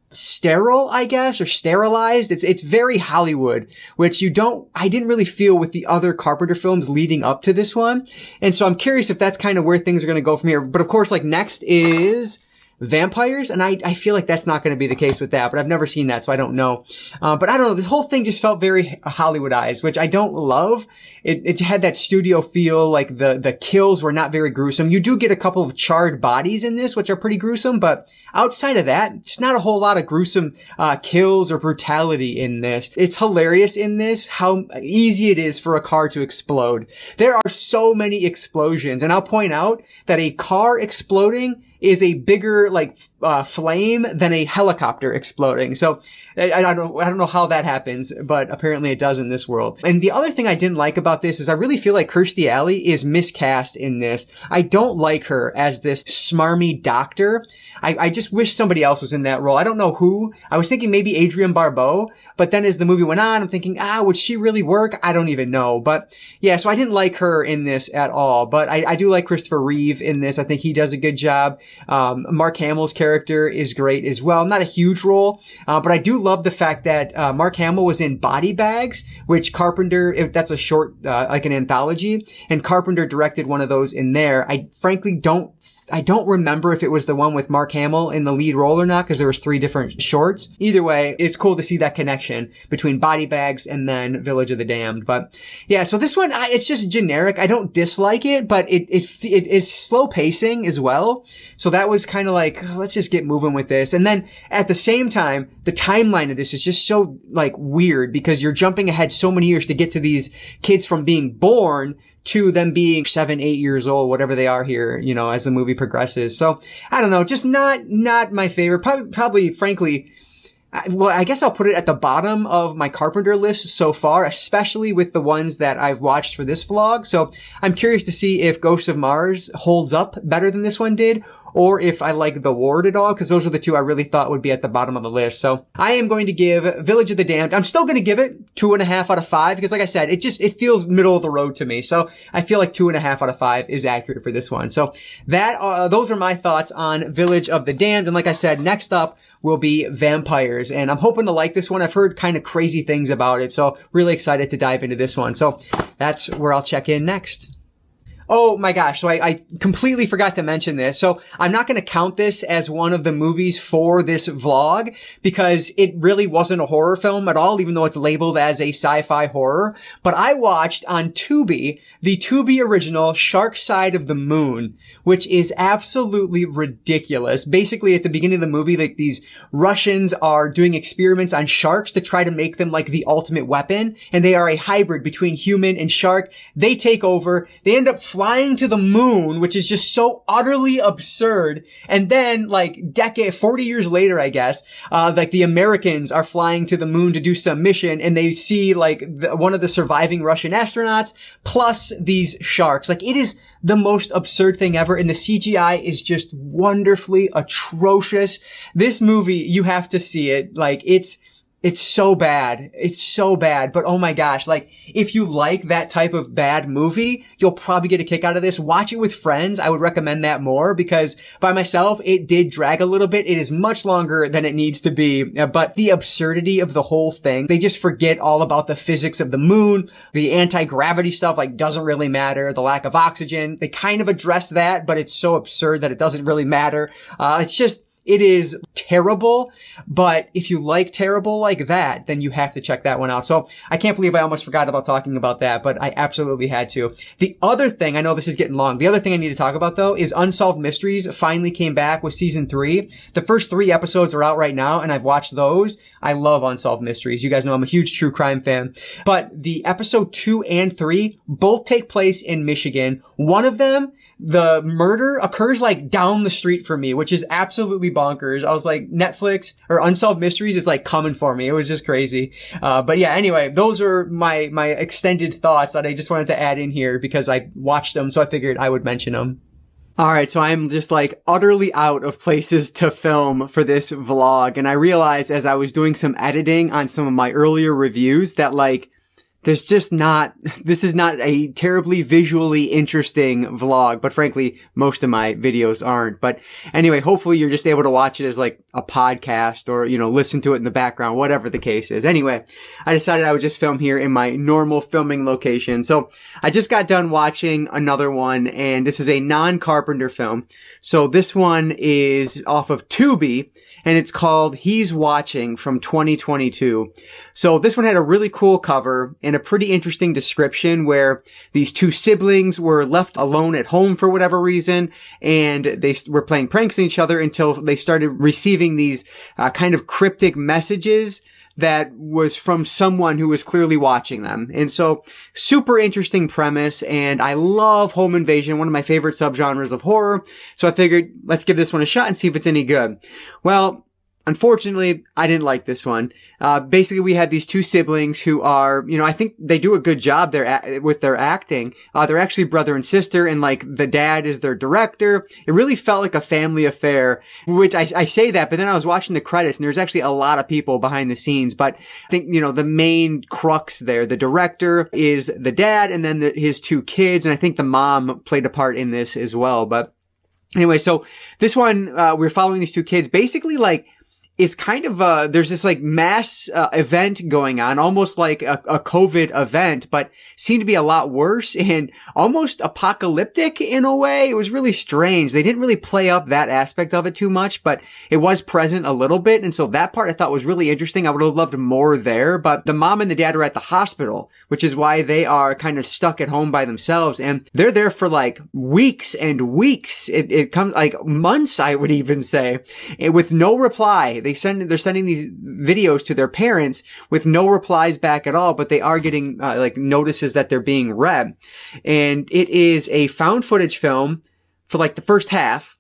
sterile, I guess, or sterilized. It's very Hollywood, which I didn't really feel with the other Carpenter films leading up to this one. And so I'm curious if that's kind of where things are going to go from here. But of course, like, next is vampires, and I feel like that's not going to be the case with that, but I've never seen that, so I don't know. But I don't know, this whole thing just felt very Hollywoodized, which I don't love. It had that studio feel, like the kills were not very gruesome. You do get a couple of charred bodies in this, which are pretty gruesome, but outside of that, just not a whole lot of gruesome kills or brutality in this. It's hilarious in this how easy it is for a car to explode. There are so many explosions, and I'll point out that a car exploding is a bigger, like, flame than a helicopter exploding. So, I don't know how that happens, but apparently it does in this world. And the other thing I didn't like about this is I really feel like Kirstie Alley is miscast in this. I don't like her as this smarmy doctor. I just wish somebody else was in that role. I don't know who. I was thinking maybe Adrienne Barbeau, but then as the movie went on, I'm thinking, would she really work? I don't even know. But yeah, so I didn't like her in this at all. But I do like Christopher Reeve in this. I think he does a good job. Mark Hamill's character is great as well. Not a huge role, but I do love the fact that Mark Hamill was in Body Bags, which Carpenter, that's a short, like an anthology, and Carpenter directed one of those in there. I frankly don't remember if it was the one with Mark Hamill in the lead role or not, because there was 3 different shorts. Either way, it's cool to see that connection between Body Bags and then Village of the Damned. But yeah, so this one, it's just generic. I don't dislike it, but it is slow pacing as well. So that was kind of like, let's just get moving with this. And then at the same time, the timeline of this is just so like weird, because you're jumping ahead so many years to get to these kids from being born to them being 7, 8 years old, whatever they are here, as the movie progresses. So, I don't know, just not my favorite. Probably, frankly, I guess I'll put it at the bottom of my Carpenter list so far, especially with the ones that I've watched for this vlog. So, I'm curious to see if Ghosts of Mars holds up better than this one did, or if I like The Ward at all, because those are the 2 I really thought would be at the bottom of the list. So I am going to give Village of the Damned, I'm still going to give it 2.5 out of 5, because like I said, it feels middle of the road to me. So I feel like 2.5 out of 5 is accurate for this one. So those are my thoughts on Village of the Damned. And like I said, next up will be vampires. And I'm hoping to like this one. I've heard kind of crazy things about it. So really excited to dive into this one. So that's where I'll check in next. Oh my gosh. So I completely forgot to mention this. So I'm not going to count this as one of the movies for this vlog, because it really wasn't a horror film at all, even though it's labeled as a sci-fi horror. But I watched on Tubi, the Tubi original Shark Side of the Moon, which is absolutely ridiculous. Basically, at the beginning of the movie, like, these Russians are doing experiments on sharks to try to make them like the ultimate weapon. And they are a hybrid between human and shark. They take over. They end up flying to the moon, which is just so utterly absurd. And then, like, 40 years later, I guess, like, the Americans are flying to the moon to do some mission, and they see, like, one of the surviving Russian astronauts, plus these sharks. Like, it is the most absurd thing ever, and the CGI is just wonderfully atrocious. This movie, you have to see it. Like, it's so bad. It's so bad. But oh my gosh, like, if you like that type of bad movie, you'll probably get a kick out of this. Watch it with friends. I would recommend that more, because by myself, it did drag a little bit. It is much longer than it needs to be. But the absurdity of the whole thing, they just forget all about the physics of the moon. The anti-gravity stuff, like, doesn't really matter. The lack of oxygen, they kind of address that, but it's so absurd that it doesn't really matter. It is terrible, but if you like terrible like that, then you have to check that one out. So I can't believe I almost forgot about talking about that, but I absolutely had to. The other thing, I know this is getting long, the other thing I need to talk about though is Unsolved Mysteries finally came back with season 3. The first 3 episodes are out right now, and I've watched those. I love Unsolved Mysteries. You guys know I'm a huge true crime fan. But the episode 2 and 3 both take place in Michigan. One of them, the murder occurs like down the street from me, which is absolutely bonkers. I was like, Netflix or Unsolved Mysteries is like coming for me. It was just crazy. But yeah, anyway, those are my extended thoughts that I just wanted to add in here because I watched them. So I figured I would mention them. All right, so I'm just like utterly out of places to film for this vlog. And I realized as I was doing some editing on some of my earlier reviews that like, this is not a terribly visually interesting vlog, but frankly, most of my videos aren't. But anyway, hopefully you're just able to watch it as like a podcast or, you know, listen to it in the background, whatever the case is. Anyway, I decided I would just film here in my normal filming location. So I just got done watching another one, and this is a non-Carpenter film. So this one is off of Tubi, and it's called He's Watching from 2022. So this one had a really cool cover and a pretty interesting description where these 2 siblings were left alone at home for whatever reason, and they were playing pranks on each other until they started receiving these kind of cryptic messages that was from someone who was clearly watching them. And so, super interesting premise, and I love home invasion, one of my favorite subgenres of horror. So I figured, let's give this one a shot and see if it's any good. Well, unfortunately, I didn't like this one. Basically, we had these 2 siblings who are, you know, I think they do a good job there with their acting. They're actually brother and sister, and like the dad is their director. It really felt like a family affair, which I say that, but then I was watching the credits and there's actually a lot of people behind the scenes. But I think, you know, the main crux there, the director is the dad and then his 2 kids. And I think the mom played a part in this as well. But anyway, so this one, we're following these 2 kids basically like, it's kind of there's this like mass event going on, almost like a COVID event, but seemed to be a lot worse and almost apocalyptic in a way. It was really strange. They didn't really play up that aspect of it too much, but it was present a little bit. And so that part I thought was really interesting. I would have loved more there, but the mom and the dad are at the hospital, which is why they are kind of stuck at home by themselves. And they're there for like weeks and weeks. It comes like months, I would even say, with no reply. They're sending these videos to their parents with no replies back at all, but they are getting like notices that they're being read. And it is a found footage film for like the first half,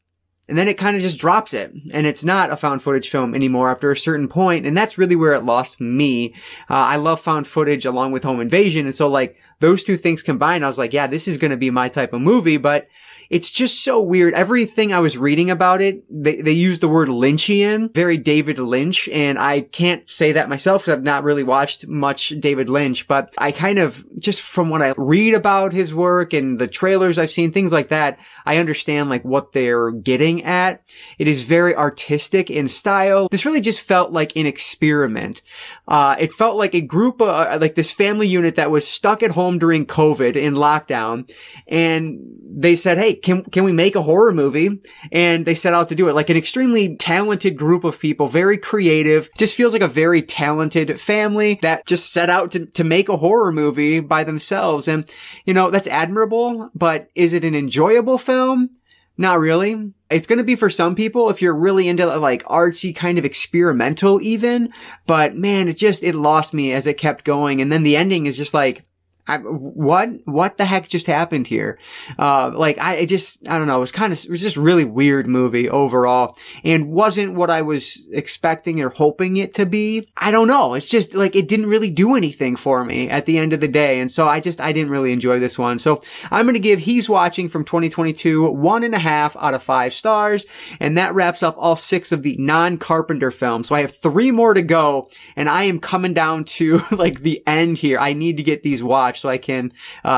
and then it kind of just drops it. And it's not a found footage film anymore after a certain point, and that's really where it lost me. I love found footage along with home invasion, and so like those 2 things combined, I was like, yeah, this is going to be my type of movie, but it's just so weird. Everything I was reading about it, they use the word Lynchian, very David Lynch, and I can't say that myself because I've not really watched much David Lynch, but I kind of, just from what I read about his work and the trailers I've seen, things like that, I understand like what they're getting at. It is very artistic in style. This really just felt like an experiment. It felt like a group of, like this family unit that was stuck at home during COVID in lockdown, and they said, hey, can we make a horror movie? And they set out to do it. Like an extremely talented group of people, very creative, just feels like a very talented family that just set out to make a horror movie by themselves. And, you know, that's admirable, but is it an enjoyable film? Not really. It's going to be for some people if you're really into like artsy kind of experimental even, but man, it lost me as it kept going. And then the ending is just like, what the heck just happened here? I don't know. It was just really weird movie overall and wasn't what I was expecting or hoping it to be. I don't know. It's just like, it didn't really do anything for me at the end of the day. And so I didn't really enjoy this one. So I'm going to give He's Watching from 2022 1.5 out of 5 stars. And that wraps up all 6 of the non-Carpenter films. So I have 3 more to go and I am coming down to like the end here. I need to get these watched so I can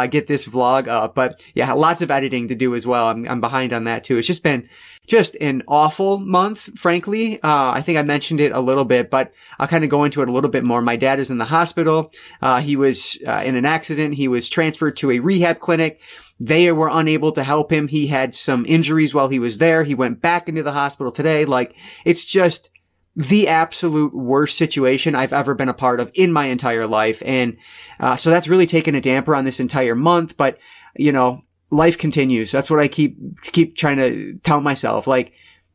get this vlog up. But yeah, lots of editing to do as well. I'm behind on that too. It's just been an awful month, frankly. I think I mentioned it a little bit, but I'll kind of go into it a little bit more. My dad is in the hospital. He was in an accident. He was transferred to a rehab clinic. They were unable to help him. He had some injuries while he was there. He went back into the hospital today. Like, it's just the absolute worst situation I've ever been a part of in my entire life. And so that's really taken a damper on this entire month. But, you know, life continues. That's what I keep trying to tell myself. Like,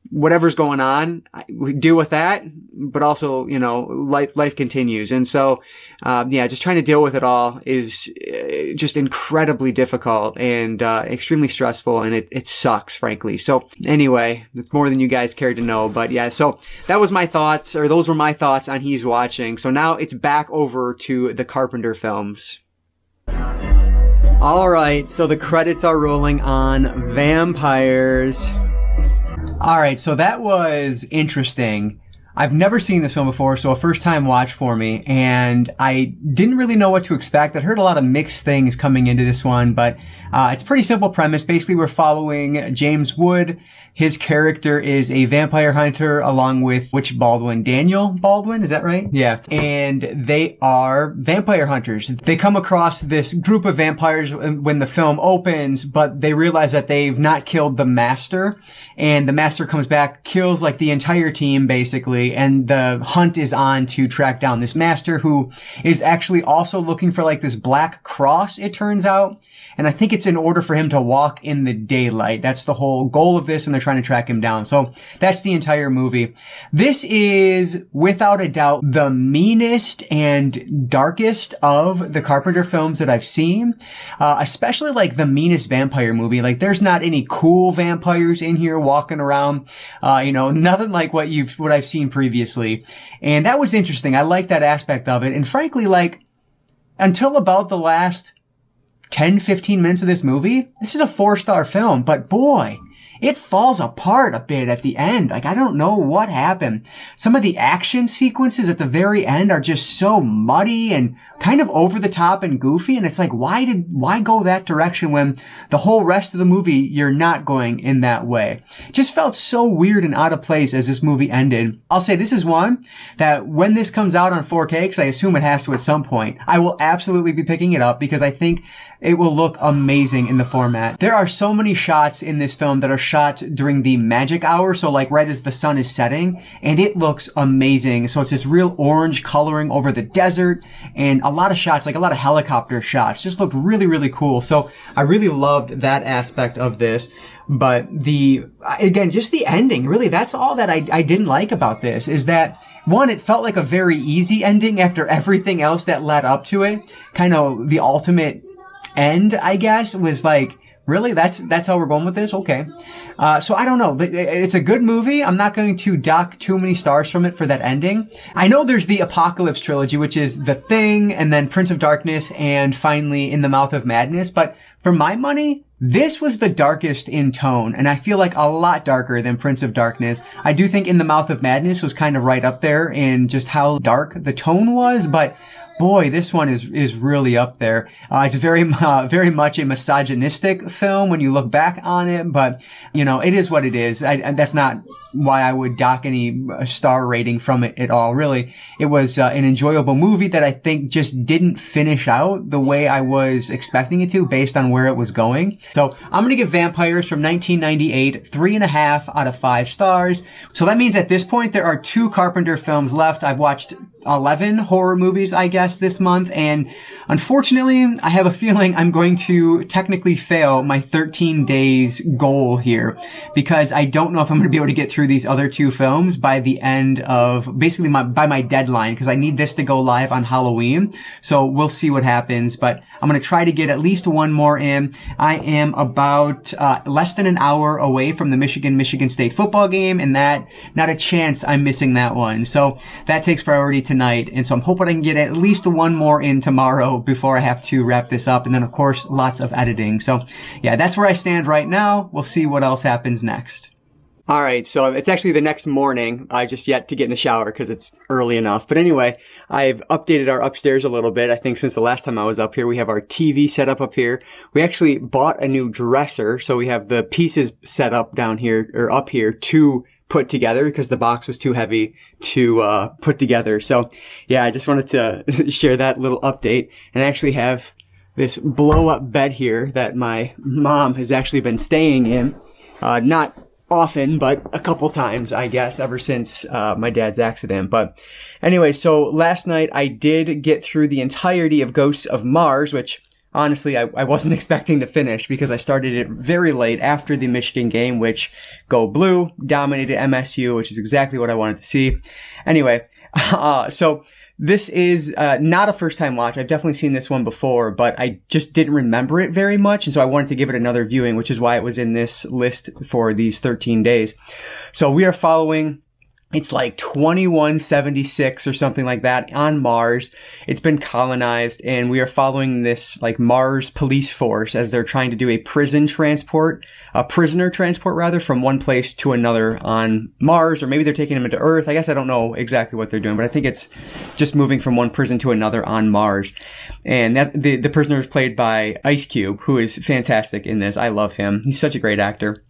whatever's going on, we deal with that, but also, you know, life continues. And so, just trying to deal with it all is just incredibly difficult and extremely stressful, and it sucks, frankly. So anyway, it's more than you guys care to know, but yeah, so those were my thoughts on He's Watching. So now it's back over to the Carpenter films. All right, so the credits are rolling on vampires. All right, so that was interesting. I've never seen this film before, so a first time watch for me, and I didn't really know what to expect. I heard a lot of mixed things coming into this one, but it's a pretty simple premise. Basically, we're following James Wood. His character is a vampire hunter along with Daniel Baldwin, is that right? Yeah. And they are vampire hunters. They come across this group of vampires when the film opens, but they realize that they've not killed the master, and the master comes back, kills like the entire team basically, and the hunt is on to track down this master, who is actually also looking for like this black cross, it turns out. And I think it's in order for him to walk in the daylight. That's the whole goal of this, and they're trying to track him down. So that's the entire movie. This is, without a doubt, the meanest and darkest of the Carpenter films that I've seen. Especially like the meanest vampire movie. Like, there's not any cool vampires in here walking around. Nothing like what I've seen previously. And that was interesting. I like that aspect of it. And frankly, like, until about the last 10, 15 minutes of this movie, this is a 4-star film, but boy, it falls apart a bit at the end. Like, I don't know what happened. Some of the action sequences at the very end are just so muddy and kind of over the top and goofy. And it's like, why go that direction when the whole rest of the movie, you're not going in that way? It just felt so weird and out of place as this movie ended. I'll say this is one that when this comes out on 4K, because I assume it has to at some point, I will absolutely be picking it up because I think it will look amazing in the format. There are so many shots in this film that are shot during the magic hour, so like right as the sun is setting, and it looks amazing. So it's this real orange coloring over the desert, and a lot of shots, like a lot of helicopter shots, just look really, really cool. So I really loved that aspect of this. But just the ending, really, that's all that I didn't like about this, is that, one, it felt like a very easy ending after everything else that led up to it. Kind of the ultimate end, I guess, was like, really? That's how we're going with this? Okay. So I don't know. It's a good movie. I'm not going to dock too many stars from it for that ending. I know there's the Apocalypse trilogy, which is The Thing, and then Prince of Darkness, and finally In the Mouth of Madness. But for my money, this was the darkest in tone, and I feel like a lot darker than Prince of Darkness. I do think In the Mouth of Madness was kind of right up there in just how dark the tone was, but boy, this one is really up there. It's very much a misogynistic film when you look back on it, but, it is what it is. That's not why I would dock any star rating from it at all, really. It was an enjoyable movie that I think just didn't finish out the way I was expecting it to based on where it was going. So I'm going to give Vampires from 1998 3.5 out of 5 stars. So that means at this point there are 2 Carpenter films left. I've watched 11 horror movies, I guess, this month, and unfortunately, I have a feeling I'm going to technically fail my 13 days goal here, because I don't know if I'm going to be able to get through these other 2 films by the end of, basically by my deadline, because I need this to go live on Halloween, so we'll see what happens, but I'm going to try to get at least one more in. I am about less than an hour away from the Michigan State football game, and that, not a chance I'm missing that one. So that takes priority tonight. And so I'm hoping I can get at least one more in tomorrow before I have to wrap this up. And then, of course, lots of editing. So yeah, that's where I stand right now. We'll see what else happens next. All right, so it's actually the next morning. I just yet to get in the shower because it's early enough. But anyway, I've updated our upstairs a little bit. I think since the last time I was up here, we have our TV set up here. We actually bought a new dresser, so we have the pieces set up down here, or up here, to put together because the box was too heavy to put together. So yeah, I just wanted to share that little update. And I actually have this blow-up bed here that my mom has actually been staying in. Not often, but a couple times, I guess, ever since my dad's accident. But anyway, so last night I did get through the entirety of Ghosts of Mars, which honestly I wasn't expecting to finish because I started it very late after the Michigan game, which Go Blue dominated MSU, which is exactly what I wanted to see. Anyway, so this is not a first-time watch. I've definitely seen this one before, but I just didn't remember it very much, and so I wanted to give it another viewing, which is why it was in this list for these 13 days. So we are following, it's like 2176 or something like that on Mars. It's been colonized, and we are following this like Mars police force as they're trying to do a prisoner transport from one place to another on Mars, or maybe they're taking them into Earth. I guess I don't know exactly what they're doing, but I think it's just moving from one prison to another on Mars. And that the prisoner is played by Ice Cube, who is fantastic in this. I love him. He's such a great actor.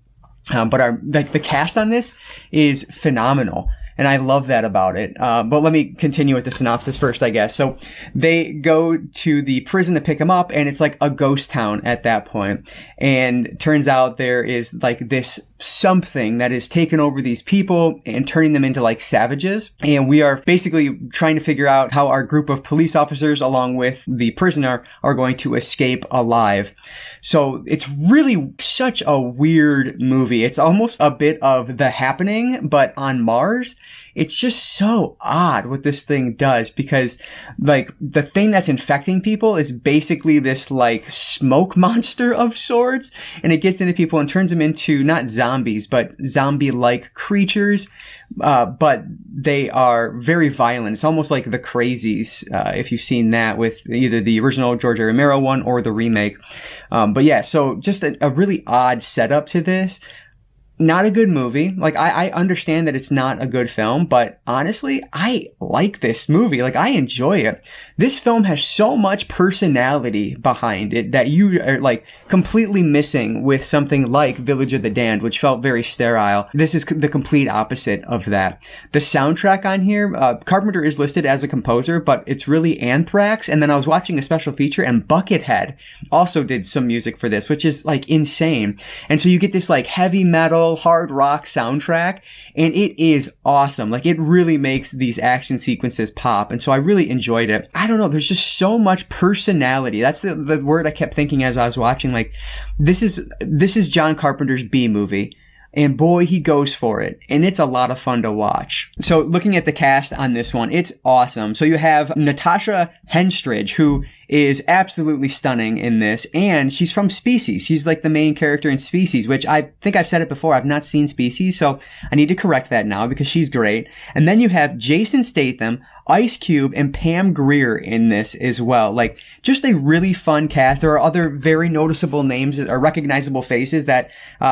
But the cast on this is phenomenal. And I love that about it. But let me continue with the synopsis first, I guess. So they go to the prison to pick him up, and it's like a ghost town at that point. And turns out there is like this something that is taking over these people and turning them into like savages. And we are basically trying to figure out how our group of police officers, along with the prisoner, are going to escape alive. So it's really such a weird movie. It's almost a bit of The Happening, but on Mars. It's just so odd what this thing does, because like the thing that's infecting people is basically this like smoke monster of sorts, and it gets into people and turns them into not zombies, but zombie-like creatures. But they are very violent. It's almost like The Crazies, if you've seen that with either the original George A. Romero one or the remake. But yeah, so just a really odd setup to this. Not a good movie. Like, I understand that it's not a good film, but honestly, I like this movie. Like, I enjoy it. This film has so much personality behind it that you are, like, completely missing with something like Village of the Damned, which felt very sterile. This is the complete opposite of that. The soundtrack on here, Carpenter is listed as a composer, but it's really Anthrax. And then I was watching a special feature, and Buckethead also did some music for this, which is, like, insane. And so you get this, like, heavy metal, hard rock soundtrack, and it is awesome. Like, it really makes these action sequences pop, and so I really enjoyed it. I don't know, there's just so much personality. That's the word I kept thinking as I was watching. Like, this is John Carpenter's B movie. And boy, he goes for it. And it's a lot of fun to watch. So looking at the cast on this one, it's awesome. So you have Natasha Henstridge, who is absolutely stunning in this. And she's from Species. She's like the main character in Species, which I think I've said it before. I've not seen Species, so I need to correct that now because she's great. And then you have Jason Statham, Ice Cube, and Pam Grier in this as well. Like, just a really fun cast. There are other very noticeable names or recognizable faces that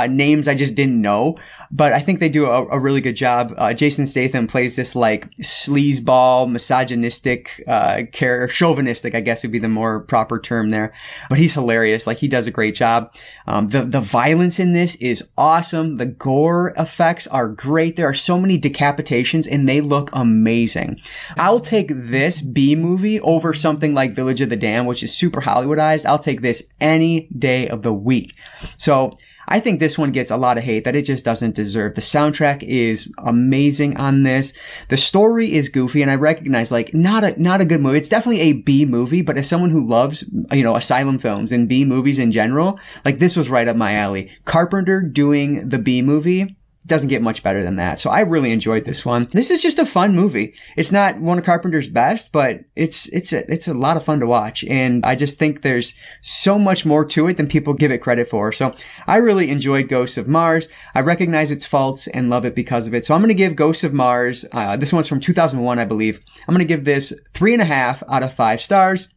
names I just didn't know. But I think they do a really good job. Jason Statham plays this like sleazeball, misogynistic character, chauvinistic, I guess would be the more proper term there. But he's hilarious. Like, he does a great job. The violence in this is awesome. The gore effects are great. There are so many decapitations, and they look amazing. I'll take this B movie over something like Village of the Damned, which is super Hollywoodized. I'll take this any day of the week. So I think this one gets a lot of hate that it just doesn't deserve. The soundtrack is amazing on this. The story is goofy, and I recognize, like, not a good movie. It's definitely a B movie, but as someone who loves, asylum films and B movies in general, like, this was right up my alley. Carpenter doing the B movie, doesn't get much better than that. So I really enjoyed this one. This is just a fun movie. It's not one of Carpenter's best, but it's a lot of fun to watch. And I just think there's so much more to it than people give it credit for. So I really enjoyed Ghosts of Mars. I recognize its faults and love it because of it. So I'm going to give Ghosts of Mars, this one's from 2001, I believe. I'm going to give this 3.5 out of 5 stars.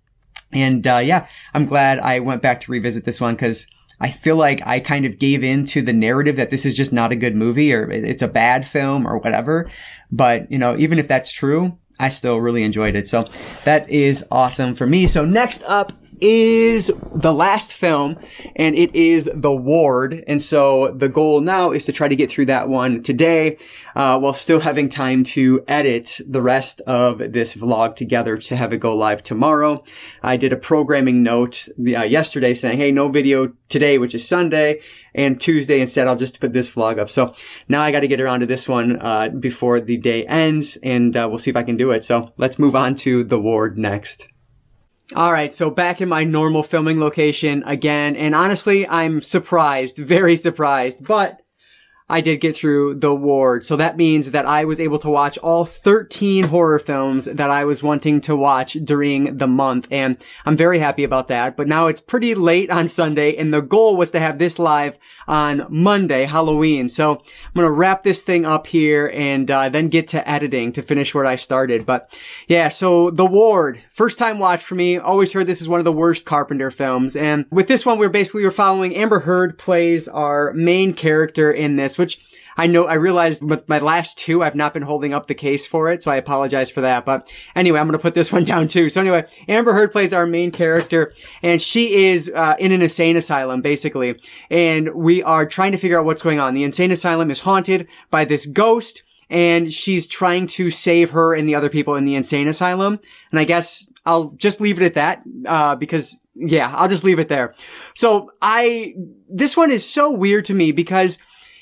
And yeah, I'm glad I went back to revisit this one because I feel like I kind of gave in to the narrative that this is just not a good movie or it's a bad film or whatever. But, you know, even if that's true, I still really enjoyed it. So that is awesome for me. So next up is the last film, and it is The Ward. And so the goal now is to try to get through that one today, while still having time to edit the rest of this vlog together to have it go live tomorrow. I did a programming note yesterday saying, hey, no video today, which is Sunday, and Tuesday instead I'll just put this vlog up. So now I got to get around to this one before the day ends, and we'll see if I can do it. So let's move on to The Ward next. Alright, so back in my normal filming location again, and honestly, I'm surprised, very surprised, but I did get through The Ward. So that means that I was able to watch all 13 horror films that I was wanting to watch during the month. And I'm very happy about that. But now it's pretty late on Sunday, and the goal was to have this live on Monday, Halloween. So I'm going to wrap this thing up here and then get to editing to finish where I started. But yeah, so The Ward, first time watch for me. Always heard this is one of the worst Carpenter films. And with this one, we're following Amber Heard plays our main character in this, which I realized with my last two, I've not been holding up the case for it, so I apologize for that. But anyway, I'm going to put this one down too. So anyway, Amber Heard plays our main character, and she is in an insane asylum, basically. And we are trying to figure out what's going on. The insane asylum is haunted by this ghost, and she's trying to save her and the other people in the insane asylum. And I guess I'll just leave it at that, because yeah, I'll just leave it there. So this one is so weird to me because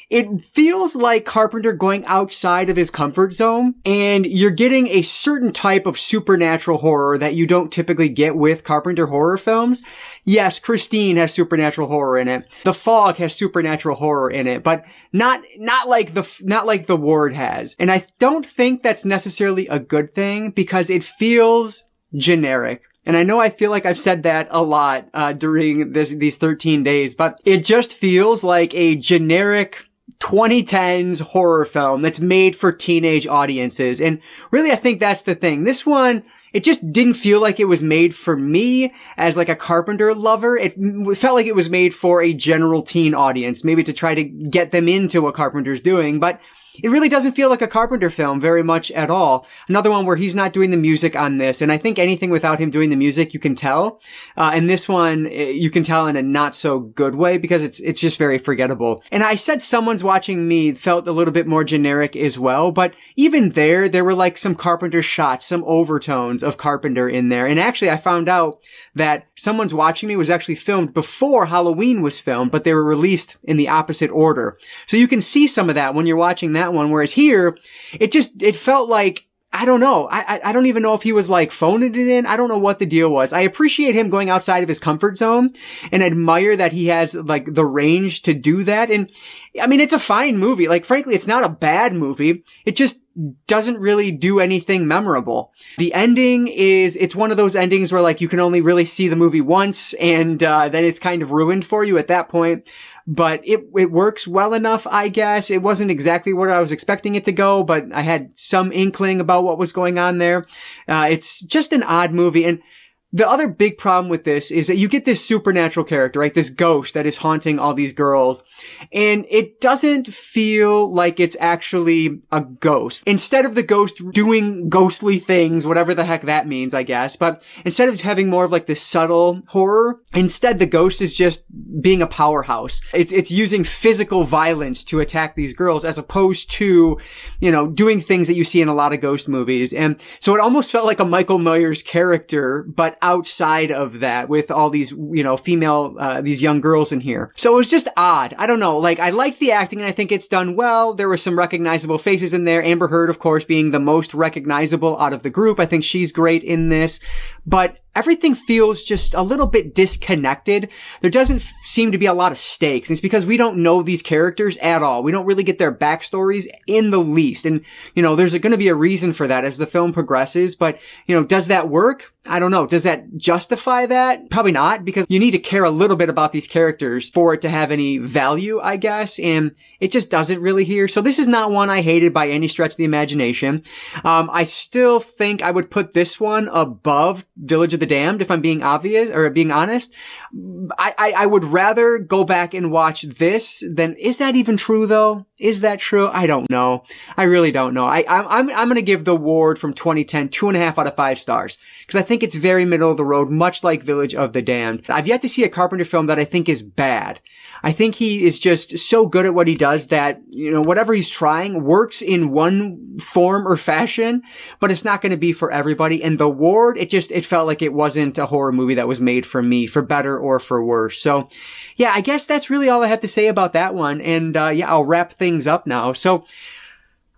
it feels like Carpenter going outside of his comfort zone, and you're getting a certain type of supernatural horror that you don't typically get with Carpenter horror films. Yes, Christine has supernatural horror in it. The Fog has supernatural horror in it, but not like The Ward has. And I don't think that's necessarily a good thing because it feels generic. And I know I feel like I've said that a lot during these 13 days, but it just feels like a generic 2010s horror film that's made for teenage audiences. And really, I think that's the thing. This one, it just didn't feel like it was made for me as like a Carpenter lover. It felt like it was made for a general teen audience, maybe to try to get them into what Carpenter's doing. But it really doesn't feel like a Carpenter film very much at all. Another one where he's not doing the music on this. And I think anything without him doing the music, you can tell. And this one, you can tell in a not so good way because it's just very forgettable. And I said Someone's Watching Me felt a little bit more generic as well. But even there were like some Carpenter shots, some overtones of Carpenter in there. And actually, I found out that Someone's Watching Me was actually filmed before Halloween was filmed, but they were released in the opposite order. So you can see some of that when you're watching that one, whereas here, it felt like, I don't know. I don't even know if he was like phoning it in. I don't know what the deal was. I appreciate him going outside of his comfort zone and admire that he has like the range to do that. And I mean, it's a fine movie. Like, frankly, it's not a bad movie. It just doesn't really do anything memorable. The ending it's one of those endings where like you can only really see the movie once and then it's kind of ruined for you at that point. But it works well enough, I guess. It wasn't exactly where I was expecting it to go, but I had some inkling about what was going on there. It's just an odd movie. And the other big problem with this is that you get this supernatural character, right? This ghost that is haunting all these girls. And it doesn't feel like it's actually a ghost. Instead of the ghost doing ghostly things, whatever the heck that means, I guess. But instead of having more of like this subtle horror, instead the ghost is just being a powerhouse. It's using physical violence to attack these girls as opposed to, you know, doing things that you see in a lot of ghost movies. And so it almost felt like a Michael Myers character, but outside of that with all these, you know, these young girls in here. So it was just odd. I don't know. Like, I like the acting and I think it's done well. There were some recognizable faces in there. Amber Heard, of course, being the most recognizable out of the group. I think she's great in this. But everything feels just a little bit disconnected. There doesn't seem to be a lot of stakes. And it's because we don't know these characters at all. We don't really get their backstories in the least. And, there's going to be a reason for that as the film progresses. But, does that work? I don't know. Does that justify that? Probably not, because you need to care a little bit about these characters for it to have any value, I guess. And it just doesn't really here. So this is not one I hated by any stretch of the imagination. I still think I would put this one above Village of the Damned, if I'm being obvious or being honest. I would rather go back and watch this than, is that even true though? Is that true? I don't know. I really don't know. I'm going to give The Ward from 2010 2.5 out of 5 stars. Because I think it's very middle of the road, much like Village of the Damned. I've yet to see a Carpenter film that I think is bad. I think he is just so good at what he does that, whatever he's trying works in one form or fashion, but it's not going to be for everybody. And The Ward, it felt like it wasn't a horror movie that was made for me, for better or for worse. So yeah, I guess that's really all I have to say about that one. And I'll wrap things up now. So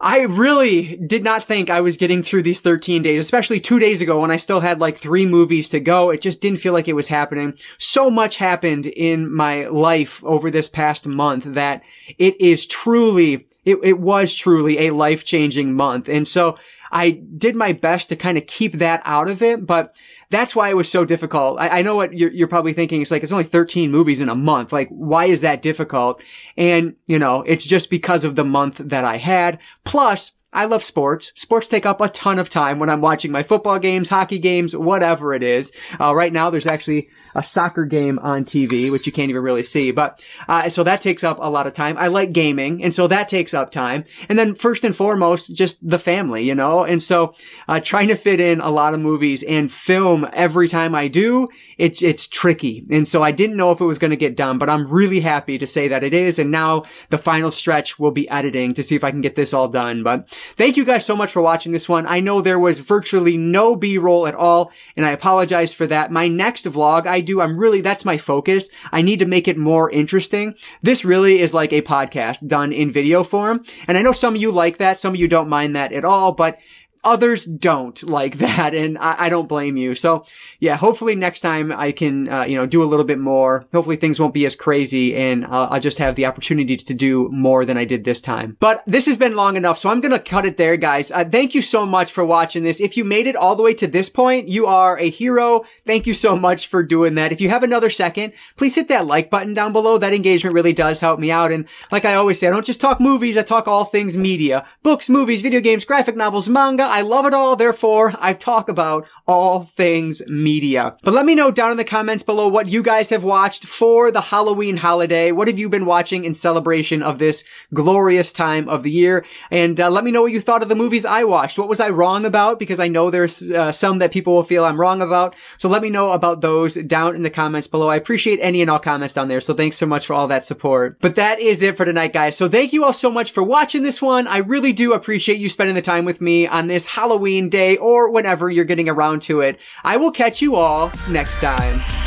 I really did not think I was getting through these 13 days, especially 2 days ago when I still had like 3 movies to go. It just didn't feel like it was happening. So much happened in my life over this past month that it was truly a life-changing month. And so I did my best to kind of keep that out of it, but that's why it was so difficult. I know what you're probably thinking. It's like, it's only 13 movies in a month. Like, why is that difficult? And, it's just because of the month that I had. Plus, I love sports. Sports take up a ton of time when I'm watching my football games, hockey games, whatever it is. Right now, there's actually a soccer game on TV, which you can't even really see. But, so that takes up a lot of time. I like gaming, and so that takes up time. And then first and foremost, just the family, And so, trying to fit in a lot of movies and film every time I do, it's tricky. And so I didn't know if it was going to get done, but I'm really happy to say that it is. And now the final stretch will be editing to see if I can get this all done. But thank you guys so much for watching this one. I know there was virtually no B-roll at all, and I apologize for that. My next vlog that's my focus. I need to make it more interesting. This really is like a podcast done in video form. And I know some of you like that. Some of you don't mind that at all, but others don't like that, and I don't blame you. So yeah, hopefully next time I can, do a little bit more. Hopefully things won't be as crazy, and I'll just have the opportunity to do more than I did this time. But this has been long enough, so I'm gonna cut it there, guys. Thank you so much for watching this. If you made it all the way to this point, you are a hero. Thank you so much for doing that. If you have another second, please hit that like button down below. That engagement really does help me out. And like I always say, I don't just talk movies, I talk all things media. Books, movies, video games, graphic novels, manga. I love it all, therefore I talk about all things media. But let me know down in the comments below what you guys have watched for the Halloween holiday. What have you been watching in celebration of this glorious time of the year? And let me know what you thought of the movies I watched. What was I wrong about? Because I know there's some that people will feel I'm wrong about. So let me know about those down in the comments below. I appreciate any and all comments down there. So thanks so much for all that support. But that is it for tonight, guys. So thank you all so much for watching this one. I really do appreciate you spending the time with me on this Halloween day or whenever you're getting around to it. I will catch you all next time.